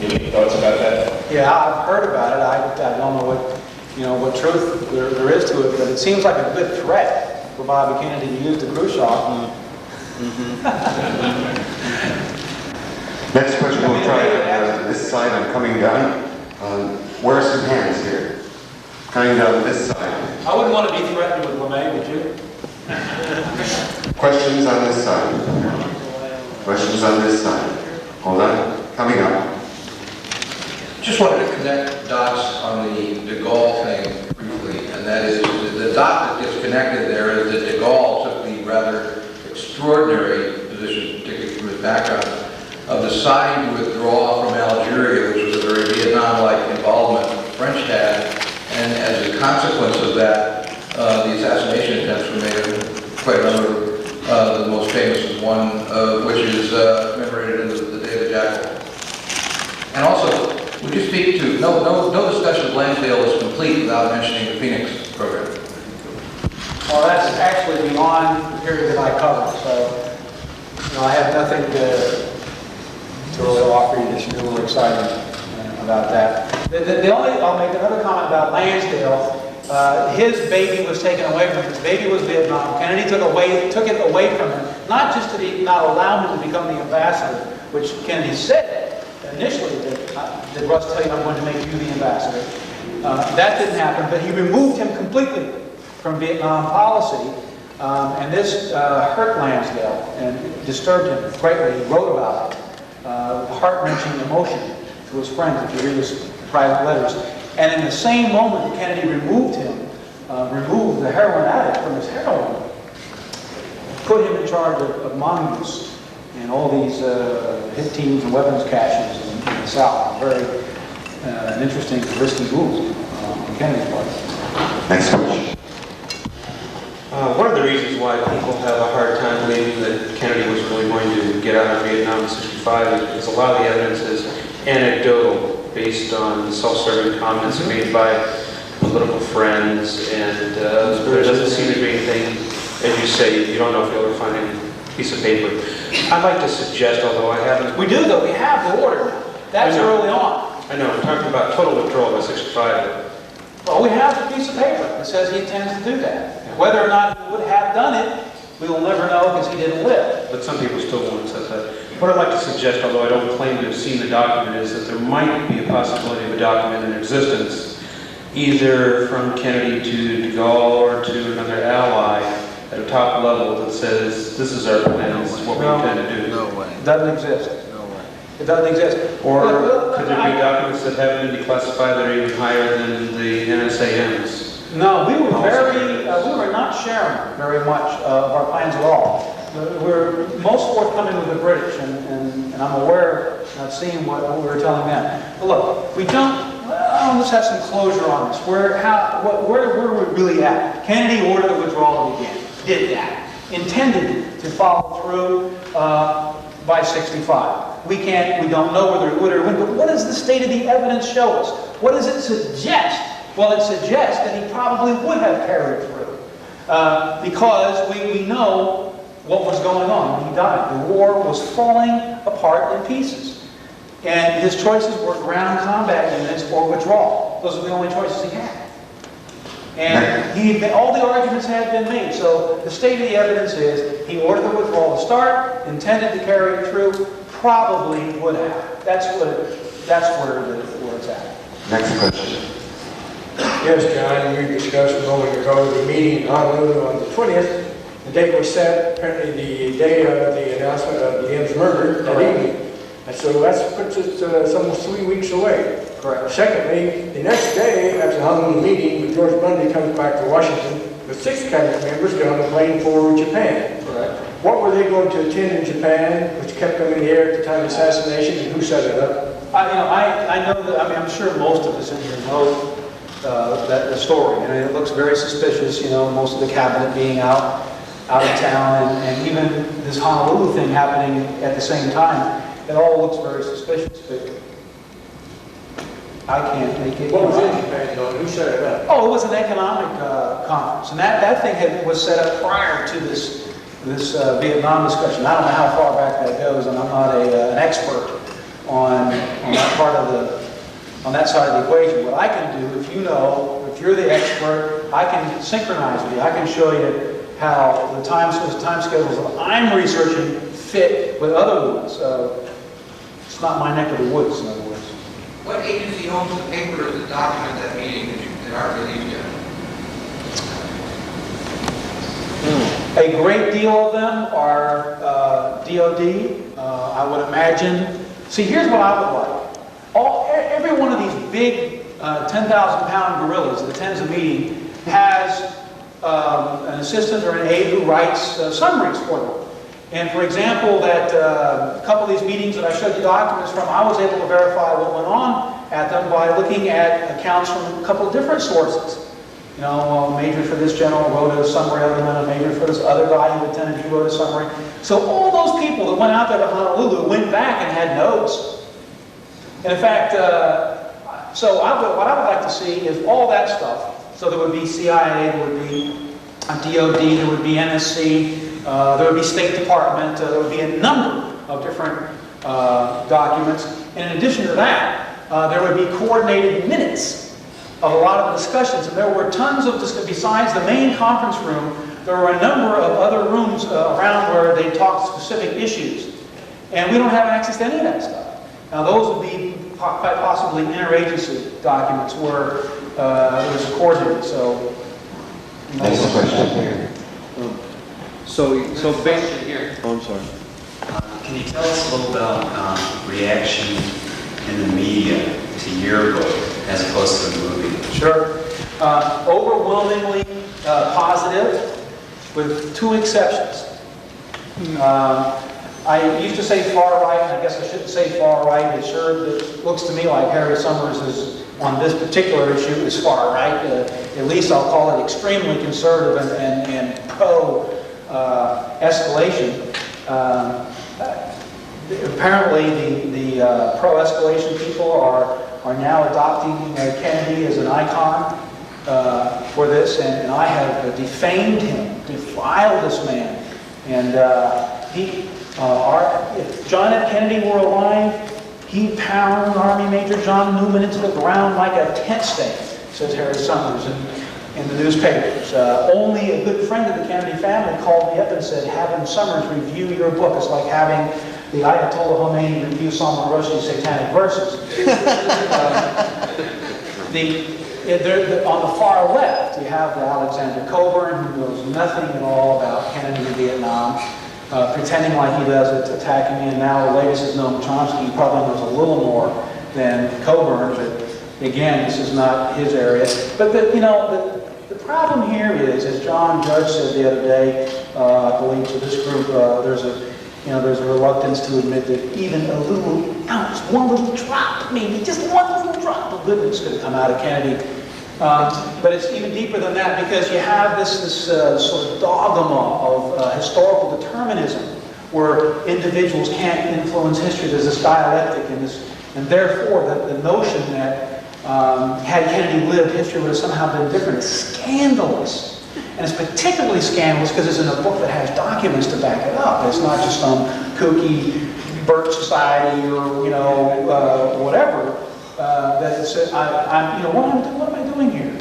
Any thoughts about that? Yeah, I've heard about it. I don't know what truth there is to it, but it seems like a good threat for Bobby Kennedy to use the Khrushchev. Next question, we'll try this side. I'm coming down. Where are some hands here? Coming down this side. I wouldn't want to be threatened with LeMay, would you? Questions on this side? Questions on this side? Hold on. Coming up. Just wanted to connect dots on the de Gaulle thing briefly, and that is the dot that gets connected there is that de Gaulle took the rather extraordinary position, particularly from his background, of deciding to withdraw from Algeria, which was a very Vietnam-like involvement the French had, and as a consequence of that, the assassination attempts were made on quite a number. The most famous is one which is commemorated in the Day of the Jackal. And also, would you speak to, no discussion of Lansdale is complete without mentioning the Phoenix program. Well, that's actually beyond the period that I covered, so I have nothing to really offer you that's new or exciting about that. I'll make another comment about Lansdale. His baby was taken away from him. His baby was Vietnam. Kennedy took it away from him, not just to not allow him to become the ambassador, which Kennedy said initially did Russ tell you I'm going to make you the ambassador? That didn't happen, but he removed him completely from Vietnam policy, and this hurt Lansdale and disturbed him greatly. He wrote about it, heart-wrenching emotion to his friends if you read his private letters. And in the same moment that Kennedy removed the heroin addict from his heroin, put him in charge of mongoose and all these hit teams and weapons caches in the South. Very an interesting, risky move on Kennedy's part. Next question. One of the reasons why people have a hard time believing that Kennedy was really going to get out of Vietnam in '65 is because a lot of the evidence is anecdotal, based on self-serving comments made by political friends, and there doesn't seem to be anything, as you say, you don't know if you'll ever find any piece of paper. I'd like to suggest, although I haven't... We do, though. We have the order. That's early on. I know. I'm talking about total withdrawal by '65. Well, we have a piece of paper that says he intends to do that. Whether or not he would have done it, we will never know because he didn't live. But some people still won't accept that. What I'd like to suggest, although I don't claim to have seen the document, is that there might be a possibility of a document in existence, either from Kennedy to de Gaulle or to another ally at a top level that says, this is our plan, this is what we intend to do. No way. It doesn't exist. No way. It doesn't exist. Or could there be documents that haven't been declassified that are even higher than the NSAM's? No, we were not sharing very much of our plans at all. We're most forthcoming with the British, and I'm aware of seeing what we were telling them. But look, we don't, let's have some closure on this. Where are we really at? Kennedy ordered the withdrawal to begin. Did that. Intended to follow through by '65. We don't know whether it would or wouldn't, but what does the state of the evidence show us? What does it suggest? Well, it suggests that he probably would have carried through because we know what was going on when he died. The war was falling apart in pieces. And his choices were ground combat units or withdrawal. Those were the only choices he had. And all the arguments had been made. So the state of the evidence is he ordered the withdrawal to start, intended to carry it through, probably would have. That's where it's at. Next question. Yes, John, we discussed a moment ago the meeting in Honolulu on the 20th. The date was set, apparently the day of the announcement of Liam's murder that evening. And so that puts us almost 3 weeks away. Correct. Secondly, the next day after the Honolulu meeting, George Bundy comes back to Washington with 6 cabinet members get on the plane for Japan. Correct. What were they going to attend in Japan, which kept them in the air at the time of assassination, and who set it up? I know that, I'm sure most of us in here know the story. And it looks very suspicious, most of the cabinet being out of town, and even this Honolulu thing happening at the same time. It all looks very suspicious. But I can't make it. What was it depending on? Who set it up? Oh, it was an economic conference, and that thing was set up prior to this Vietnam discussion. I don't know how far back that goes, and I'm not an expert on that part of on that side of the equation. What I can do, if you're the expert, I can synchronize with you. I can show you how the time schedules that I'm researching fit with other ones. It's not my neck of the woods, in other words. What agency owns the papers that document that meeting that aren't released yet? A great deal of them are DOD. I would imagine. See, here's what I would like. Every one of these big 10,000-pound gorillas that attends a meeting has an assistant or an aide who writes summaries for them. And for example, that a couple of these meetings that I showed you documents from, I was able to verify what went on at them by looking at accounts from a couple of different sources. You know, a major for this general wrote a summary of them, and a major for this other guy who attended, he wrote a summary. So all those people that went out there to Honolulu went back and had notes. And in fact, so what I would like to see is all that stuff. So there would be CIA, there would be DOD, there would be NSC, there would be State Department, there would be a number of different documents. And in addition to that, there would be coordinated minutes of a lot of discussions. And there were tons of discussions. Besides the main conference room, there were a number of other rooms around where they talked specific issues. And we don't have access to any of that stuff. Now those would be quite possibly interagency documents where there's a coordinated. So Next question here. So question here. Oh, I'm sorry. Can you tell us a little about reaction in the media to your book as opposed to the movie? Sure. Overwhelmingly positive, with two exceptions. I used to say far right, and I guess I shouldn't say far right. It looks to me like Harry Summers is, on this particular issue, is far right. At least I'll call it extremely conservative and pro-escalation. Apparently the pro-escalation people are now adopting Kennedy as an icon for this, and I have defamed him, defiled this man. And if John F. Kennedy were alive, he'd pound Army Major John Newman into the ground like a tent stake, says Harry Summers in the newspapers. Only a good friend of the Kennedy family called me up and said, having Summers review your book is like having the Ayatollah Khomeini review Salman Rushdie's satanic verses. On the far left, you have the Alexander Coburn, who knows nothing at all about Kennedy and Vietnam, pretending like he does it, attacking me, and now the latest is Noam Chomsky. He probably knows a little more than Coburn, but again, this is not his area. But the problem here is, as John Judge said the other day, I believe to this group, there's a reluctance to admit that even a little ounce, one little drop, maybe just one little drop of goodness could come out of Kennedy. But it's even deeper than that, because you have this sort of dogma of historical determinism, where individuals can't influence history. There's this dialectic, and therefore the notion that had Kennedy lived, history would have somehow been different is scandalous. And it's particularly scandalous because it's in a book that has documents to back it up. It's not just some kooky Birch Society or whatever. That it's, what am I doing here?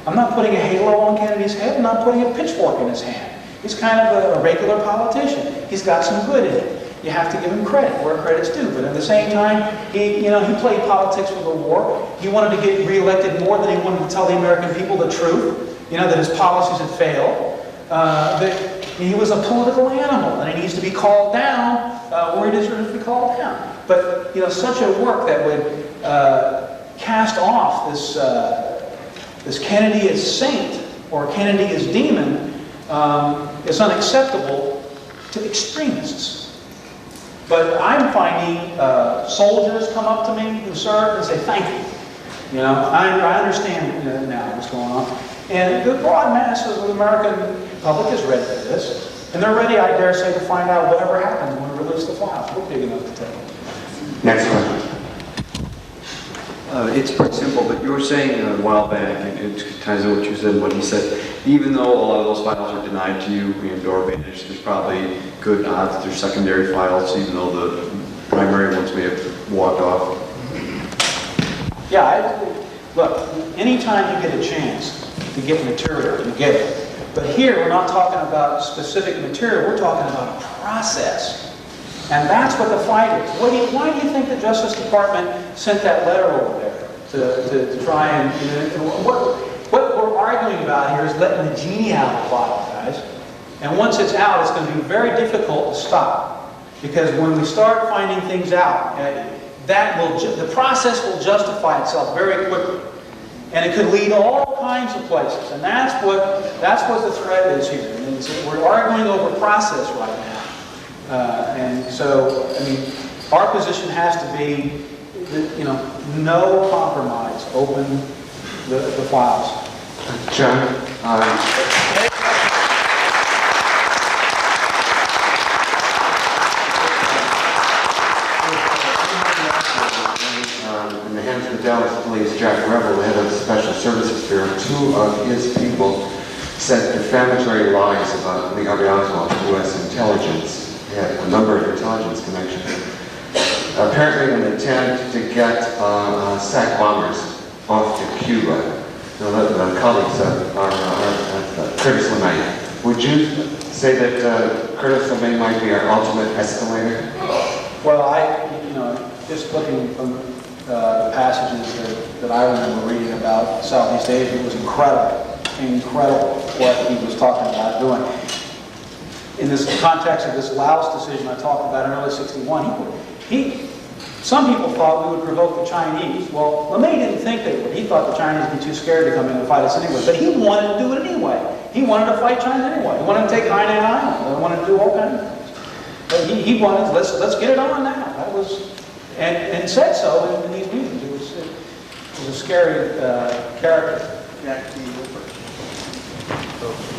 I'm not putting a halo on Kennedy's head. I'm not putting a pitchfork in his hand. He's kind of a regular politician. He's got some good in it. You have to give him credit where credit's due. But at the same time, he played politics for the war. He wanted to get reelected more than he wanted to tell the American people the truth. That his policies had failed. That he was a political animal, and he needs to be called down where he deserves to be called down. But such a work that would cast off this Kennedy as saint or Kennedy as demon is unacceptable to extremists. But I'm finding soldiers come up to me who served and say, thank you. I understand now what's going on. And the broad masses of the American public is ready for this. And they're ready, I dare say, to find out whatever happens when we release the files. We're big enough to tell. Next question. It's pretty simple, but you were saying a while back, and it ties in what you said and what he said, even though a lot of those files are denied to you and/or vanished, there's probably good odds that there's secondary files, even though the primary ones may have walked off. Yeah, look, anytime you get a chance to get material, you get it. But here, we're not talking about specific material, we're talking about a process. And that's what the fight is. Why do you think the Justice Department sent that letter over there to try and, what we're arguing about here is letting the genie out of the bottle, guys. And once it's out, it's going to be very difficult to stop. Because when we start finding things out, the process will justify itself very quickly. And it could lead all kinds of places. And that's what the threat is here. And we're arguing over process right now. And so, I mean, our position has to be, no compromise. Open the files. John, in the hands of the Dallas Police, Jack Rebel, the head of the Special Services Bureau, 2 of his people said defamatory lies about the arrival of U.S. intelligence. He had a number of intelligence connections. Apparently an attempt to get SAC bombers off to Cuba. The colleagues are Curtis LeMay. Would you say that Curtis LeMay might be our ultimate escalator? Well, just looking from the passages that I remember reading about Southeast Asia, it was incredible what he was talking about doing. In this context of this Laos decision I talked about in early '61, some people thought we would provoke the Chinese. Well, LeMay didn't think they would. He thought the Chinese would be too scared to come in and fight us anyway. But he wanted to do it anyway. He wanted to fight China anyway. He wanted to take Hainan Island. He wanted to do all kinds of things. But he wanted, let's get it on now. That was, and said so in these meetings. It was a scary character. Jack T.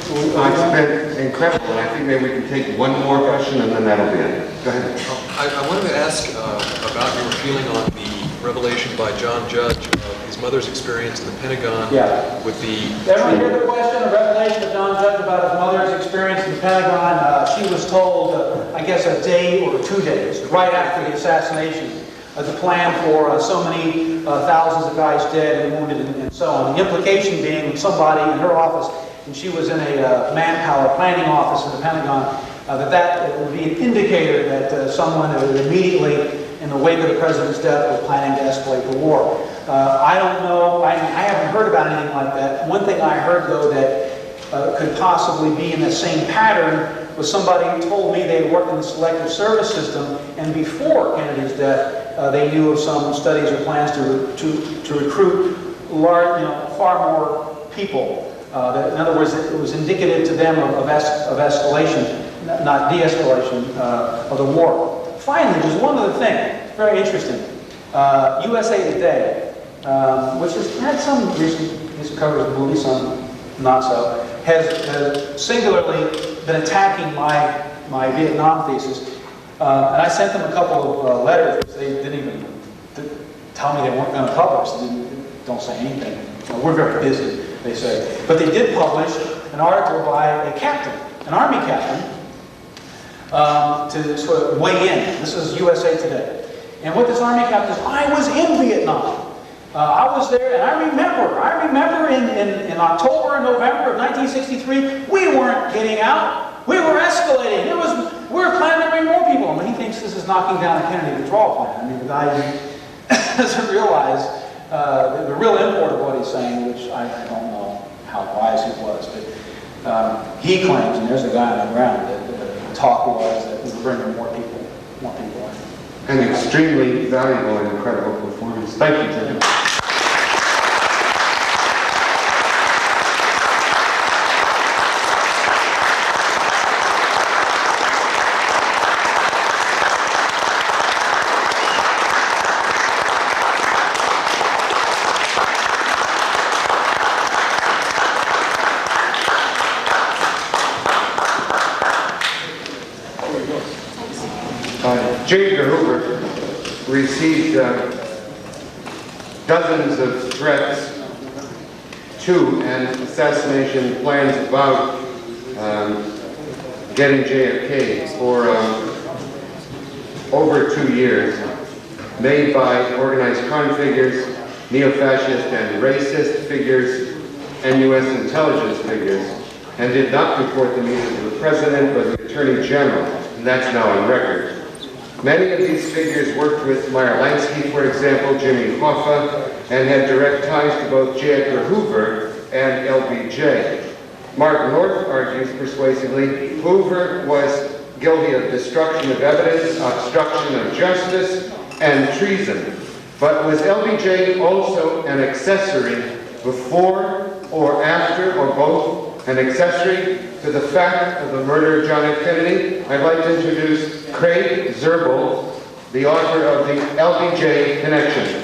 It's been incredible, and I think maybe we can take one more question and then that'll be it. Go ahead. I wanted to ask about your feeling on the revelation by John Judge of his mother's experience in the Pentagon with the... Everyone hear the question, a revelation of John Judge about his mother's experience in the Pentagon? She was told, I guess, a day or 2 days, right after the assassination, the plan for so many thousands of guys dead and wounded and so on. The implication being somebody in her office, and she was in a manpower planning office in the Pentagon, that would be an indicator that someone would immediately, in the wake of the president's death, was planning to escalate the war. I don't know, I haven't heard about anything like that. One thing I heard, though, that could possibly be in the same pattern was somebody who told me they had worked in the selective service system, and before Kennedy's death, they knew of some studies or plans to recruit far more people. In other words, it was indicative to them of escalation, not de-escalation of the war. Finally, there's one other thing, very interesting. USA Today, which has had some recent coverage of movies, some not so, has singularly been attacking my Vietnam thesis. And I sent them a couple of letters, which they didn't even tell me they weren't going to publish. They don't say anything. We're very busy, they say. But they did publish an article by a captain, an Army captain, to sort of weigh in. This is USA Today. And what this Army captain says, I was in Vietnam. I was there, and I remember in October and November of 1963, we weren't getting out. We were escalating. We were planning to bring more people. I mean, he thinks this is knocking down the Kennedy withdrawal plan. I mean, the guy doesn't realize the real import of what he's saying, which I don't know how wise he was. But he claims, and there's a guy on the ground, that the talk was that we were bringing more people in. An extremely valuable and incredible performance. Thank you, Tim. J. Edgar Hoover received dozens of threats to and assassination plans about getting JFK for over 2 years, made by organized crime figures, neo-fascist and racist figures, and U.S. intelligence figures, and did not report them either to the President or the Attorney General, and that's now on record. Many of these figures worked with Meyer Lansky, for example, Jimmy Hoffa, and had direct ties to both J. Edgar Hoover and LBJ. Mark North argues persuasively, Hoover was guilty of destruction of evidence, obstruction of justice, and treason. But was LBJ also an accessory before or after, or both, an accessory to the fact of the murder of John F. Kennedy? I'd like to introduce Craig Zirbel, the author of the LBJ Connection.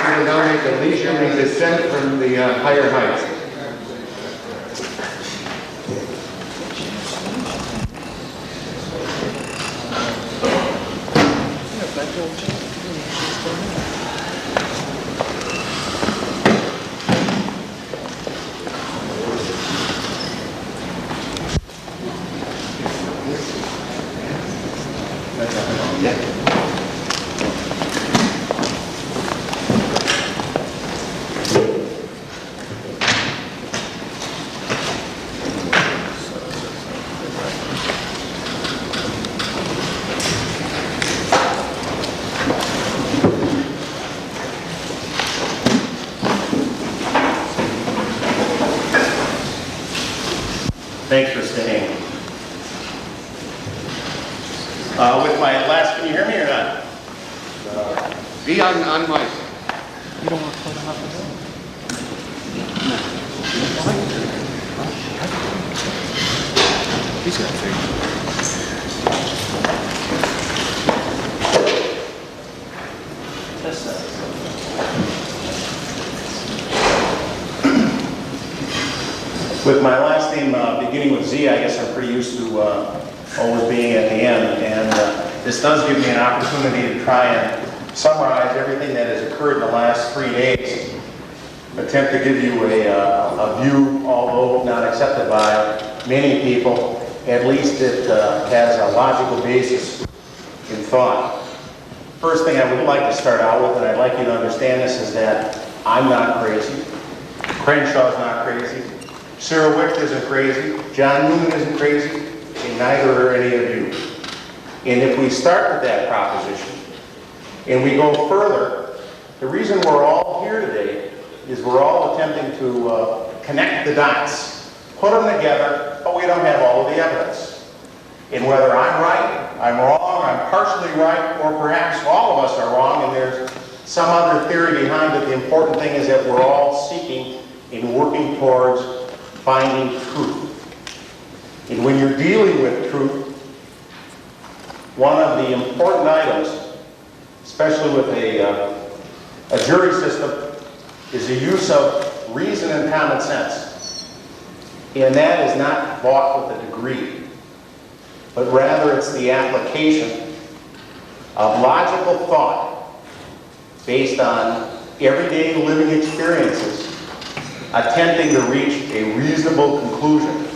We will now make a leisurely descent from the higher heights. Thanks for staying. With my last, can you hear me or not? Be on mic. You don't want to put them up the He's got a thing. With my last name beginning with Z, I guess I'm pretty used to always being at the end. And this does give me an opportunity to try and summarize everything that has occurred in the last 3 days. Attempt to give you a view, although not accepted by many people. At least it has a logical basis in thought. First thing I would like to start out with, and I'd like you to understand this, is that I'm not crazy. Crenshaw's not crazy. Cyril Wicht isn't crazy. John Newman isn't crazy. And neither are any of you. And if we start with that proposition, and we go further, the reason we're all here today is we're all attempting to connect the dots, put them together, but we don't have all of the evidence. And whether I'm right, I'm wrong, I'm partially right, or perhaps all of us are wrong, and there's some other theory behind it, the important thing is that we're all seeking and working towards finding truth. And when you're dealing with truth, one of the important items, especially with a jury system, is the use of reason and common sense. And that is not bought with a degree, but rather it's the application of logical thought based on everyday living experiences, attempting to reach a reasonable conclusion.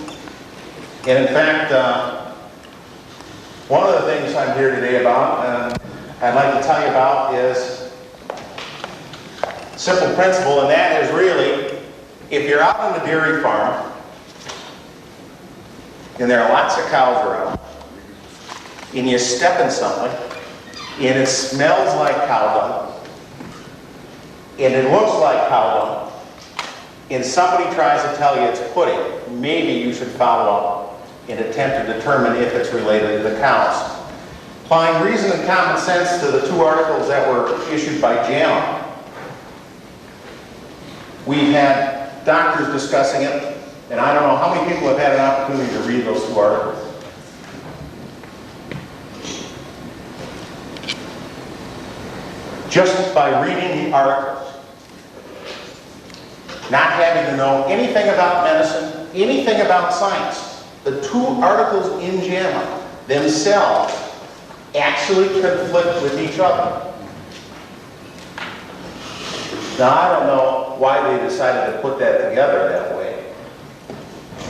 And in fact, one of the things I'm here today about, and I'd like to tell you about, is a simple principle, and that is really, if you're out on the dairy farm, and there are lots of cows around, and you step in something, and it smells like cow dung, and it looks like cow dung, and somebody tries to tell you it's pudding, maybe you should follow up and attempt to determine if it's related to the cows. Applying reason and common sense to the 2 articles that were issued by JAMA. We've had doctors discussing it, and I don't know how many people have had an opportunity to read those 2 articles. Just by reading the articles, not having to know anything about medicine, anything about science, the 2 articles in JAMA themselves actually conflict with each other. Now, I don't know why they decided to put that together that way.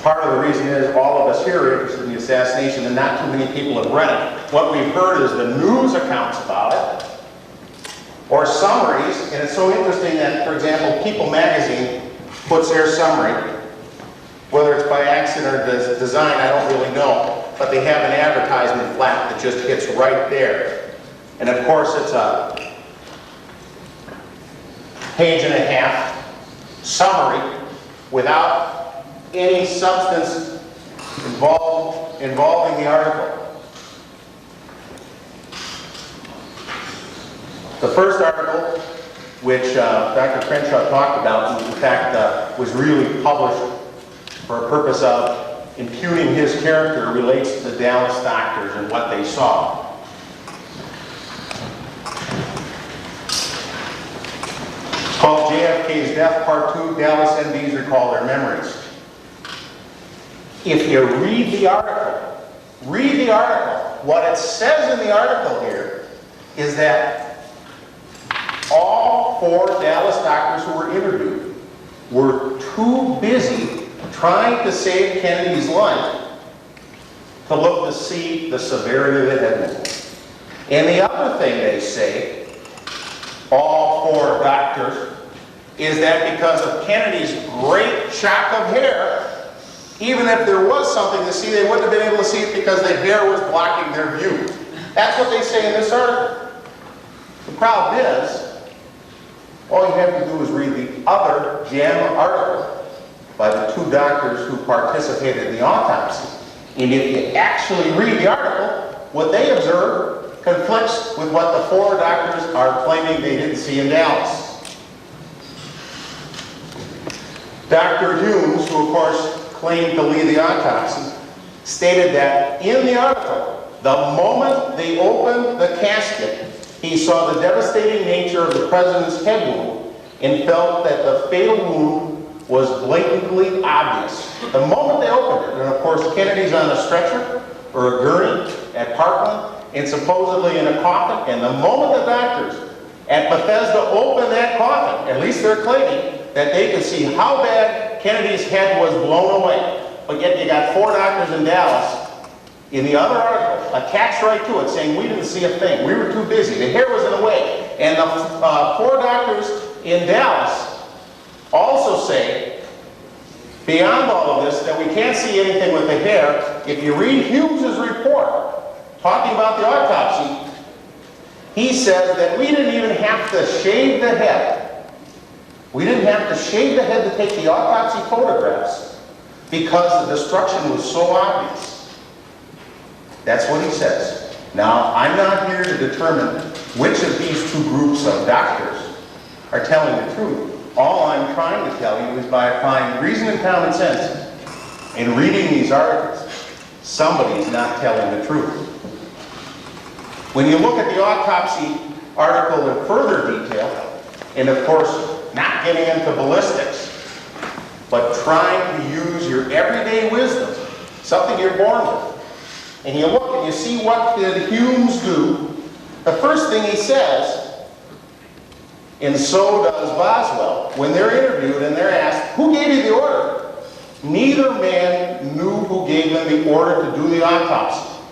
Part of the reason is all of us here are interested in the assassination and not too many people have read it. What we've heard is the news accounts about it, or summaries, and it's so interesting that, for example, People magazine puts their summary, whether it's by accident or design, I don't really know, but they have an advertisement flap that just hits right there. And of course it's a page and a half summary without any substance involving the article. The first article, which Dr. Crenshaw talked about, in fact was really published for a purpose of impugning his character, relates to the Dallas doctors and what they saw. It's called JFK's Death, Part 2, Dallas MDs Recall Their Memories. If you read the article, what it says in the article here is that all 4 Dallas doctors who were interviewed were too busy trying to save Kennedy's life to look to see the severity of the head wound. And the other thing they say, all 4 doctors, is that because of Kennedy's great shock of hair, even if there was something to see, they wouldn't have been able to see it because the hair was blocking their view. That's what they say in this article. The problem is, all you have to do is read the other JAMA article by the 2 doctors who participated in the autopsy. And if you actually read the article, what they observe conflicts with what the 4 doctors are claiming they didn't see in Dallas. Dr. Humes, who of course claimed to lead the autopsy, stated that in the article, the moment they opened the casket, he saw the devastating nature of the president's head wound and felt that the fatal wound was blatantly obvious. The moment they opened it, and of course Kennedy's on a stretcher or a gurney at Parkland and supposedly in a coffin, and the moment the doctors at Bethesda opened that coffin, at least they're claiming that they could see how bad Kennedy's head was blown away. But yet you got 4 doctors in Dallas in the other article attached right to it saying we didn't see a thing. We were too busy. The hair was in the way. And the 4 doctors in Dallas also say, beyond all of this, that we can't see anything with the hair. If you read Humes' report talking about the autopsy, he says that we didn't even have to shave the head. We didn't have to shave the head to take the autopsy photographs because the destruction was so obvious. That's what he says. Now, I'm not here to determine which of these 2 groups of doctors are telling the truth. All I'm trying to tell you is by applying reason and common sense and reading these articles, somebody's not telling the truth. When you look at the autopsy article in further detail, and of course, not getting into ballistics, but trying to use your everyday wisdom, something you're born with. And you look and you see what did Humes do. The first thing he says, and so does Boswell, when they're interviewed and they're asked, who gave you the order? Neither man knew who gave them the order to do the autopsy.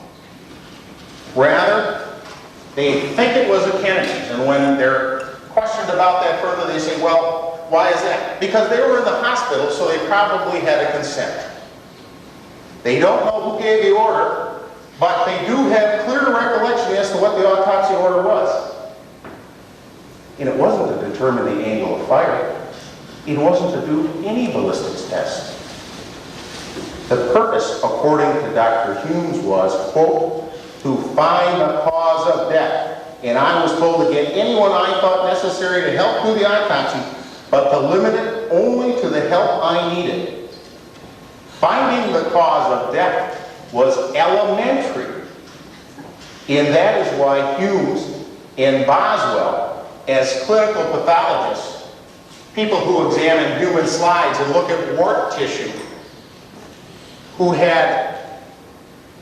Rather, they think it was the Kennedys, and when they're questioned about that further, they say, well, why is that? Because they were in the hospital, so they probably had a consent. They don't know who gave the order, but they do have clear recollection as to what the autopsy order was. And it wasn't to determine the angle of fire. It wasn't to do any ballistics test. The purpose, according to Dr. Humes, was, quote, to find the cause of death. And I was told to get anyone I thought necessary to help do the autopsy, but to limit it only to the help I needed. Finding the cause of death was elementary. And that is why Humes and Boswell, as clinical pathologists, people who examine human slides and look at wart tissue, who had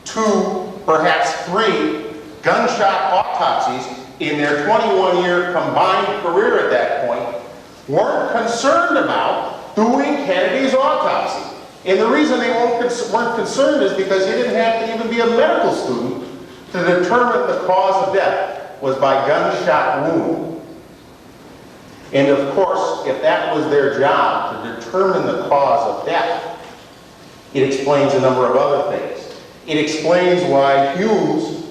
2 perhaps 3 gunshot autopsies in their 21-year combined career at that point, weren't concerned about doing Kennedy's autopsy. And the reason they weren't concerned is because you didn't have to even be a medical student to determine the cause of death was by gunshot wound. And of course, if that was their job to determine the cause of death, it explains a number of other things. It explains why Hughes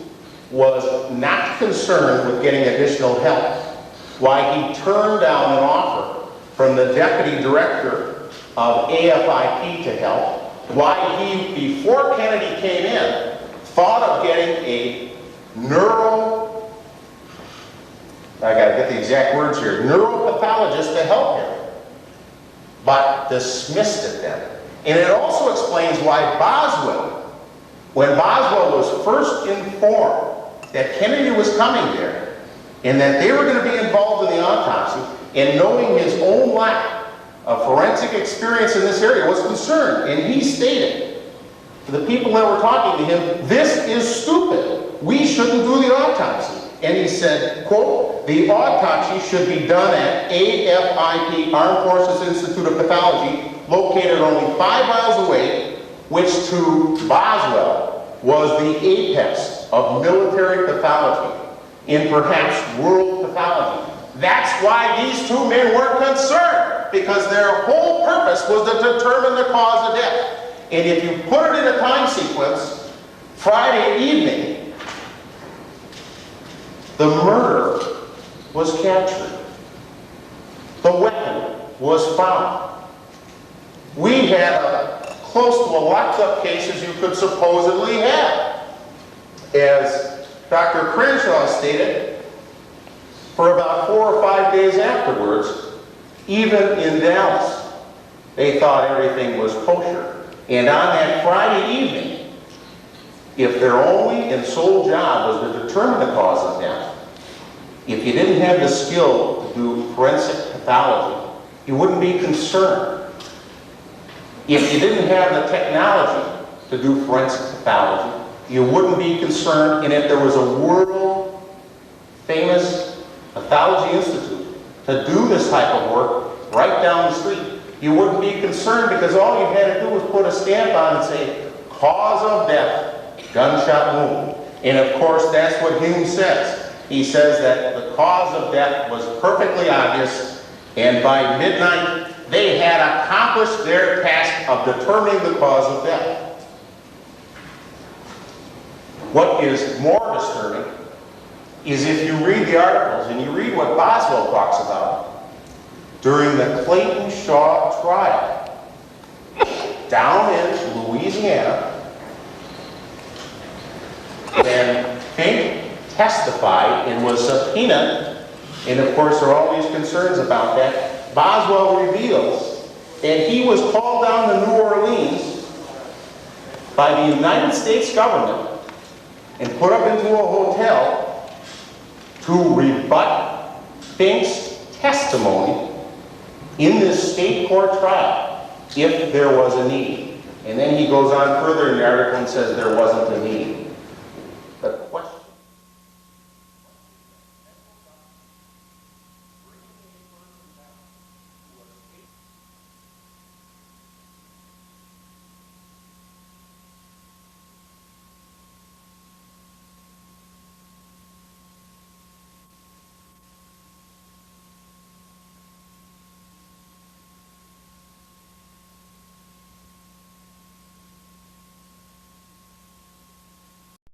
was not concerned with getting additional help, why he turned down an offer from the deputy director of AFIP to help, why he, before Kennedy came in, thought of getting a I gotta get the exact words here, neuropathologist to help him, but dismissed it then. And it also explains why Boswell, when Boswell was first informed that Kennedy was coming there, and that they were going to be involved in the autopsy, and knowing his own lack of forensic experience in this area, was concerned. And he stated to the people that were talking to him, "This is stupid. We shouldn't do the autopsy." And he said, quote, "The autopsy should be done at AFIP, Armed Forces Institute of Pathology, located only 5 miles away," which to Boswell was the apex of military pathology, in perhaps world pathology. That's why these 2 men weren't concerned, because their whole purpose was to determine the cause of death. And if you put it in a time sequence, Friday evening, the murder was captured. The weapon was found. We had close to a locked-up case as you could supposedly have. As Dr. Crenshaw stated, for about 4 or 5 days afterwards, even in Dallas, they thought everything was kosher. And on that Friday evening, if their only and sole job was to determine the cause of death, if you didn't have the skill to do forensic pathology, you wouldn't be concerned. If you didn't have the technology to do forensic pathology, you wouldn't be concerned. And if there was a world-famous pathology institute to do this type of work right down the street, you wouldn't be concerned, because all you had to do was put a stamp on and say, "Cause of death, gunshot wound." And of course, that's what Hume says. He says that the cause of death was perfectly obvious, and by midnight, they had accomplished their task of determining the cause of death. What is more disturbing is if you read the articles and you read what Boswell talks about during the Clayton Shaw trial down in Louisiana, when Fink testified and was subpoenaed, and of course there are all these concerns about that, Boswell reveals that he was called down to New Orleans by the United States government and put up into a hotel to rebut Fink's testimony in this state court trial, if there was a need. And then he goes on further in the article and says there wasn't a need.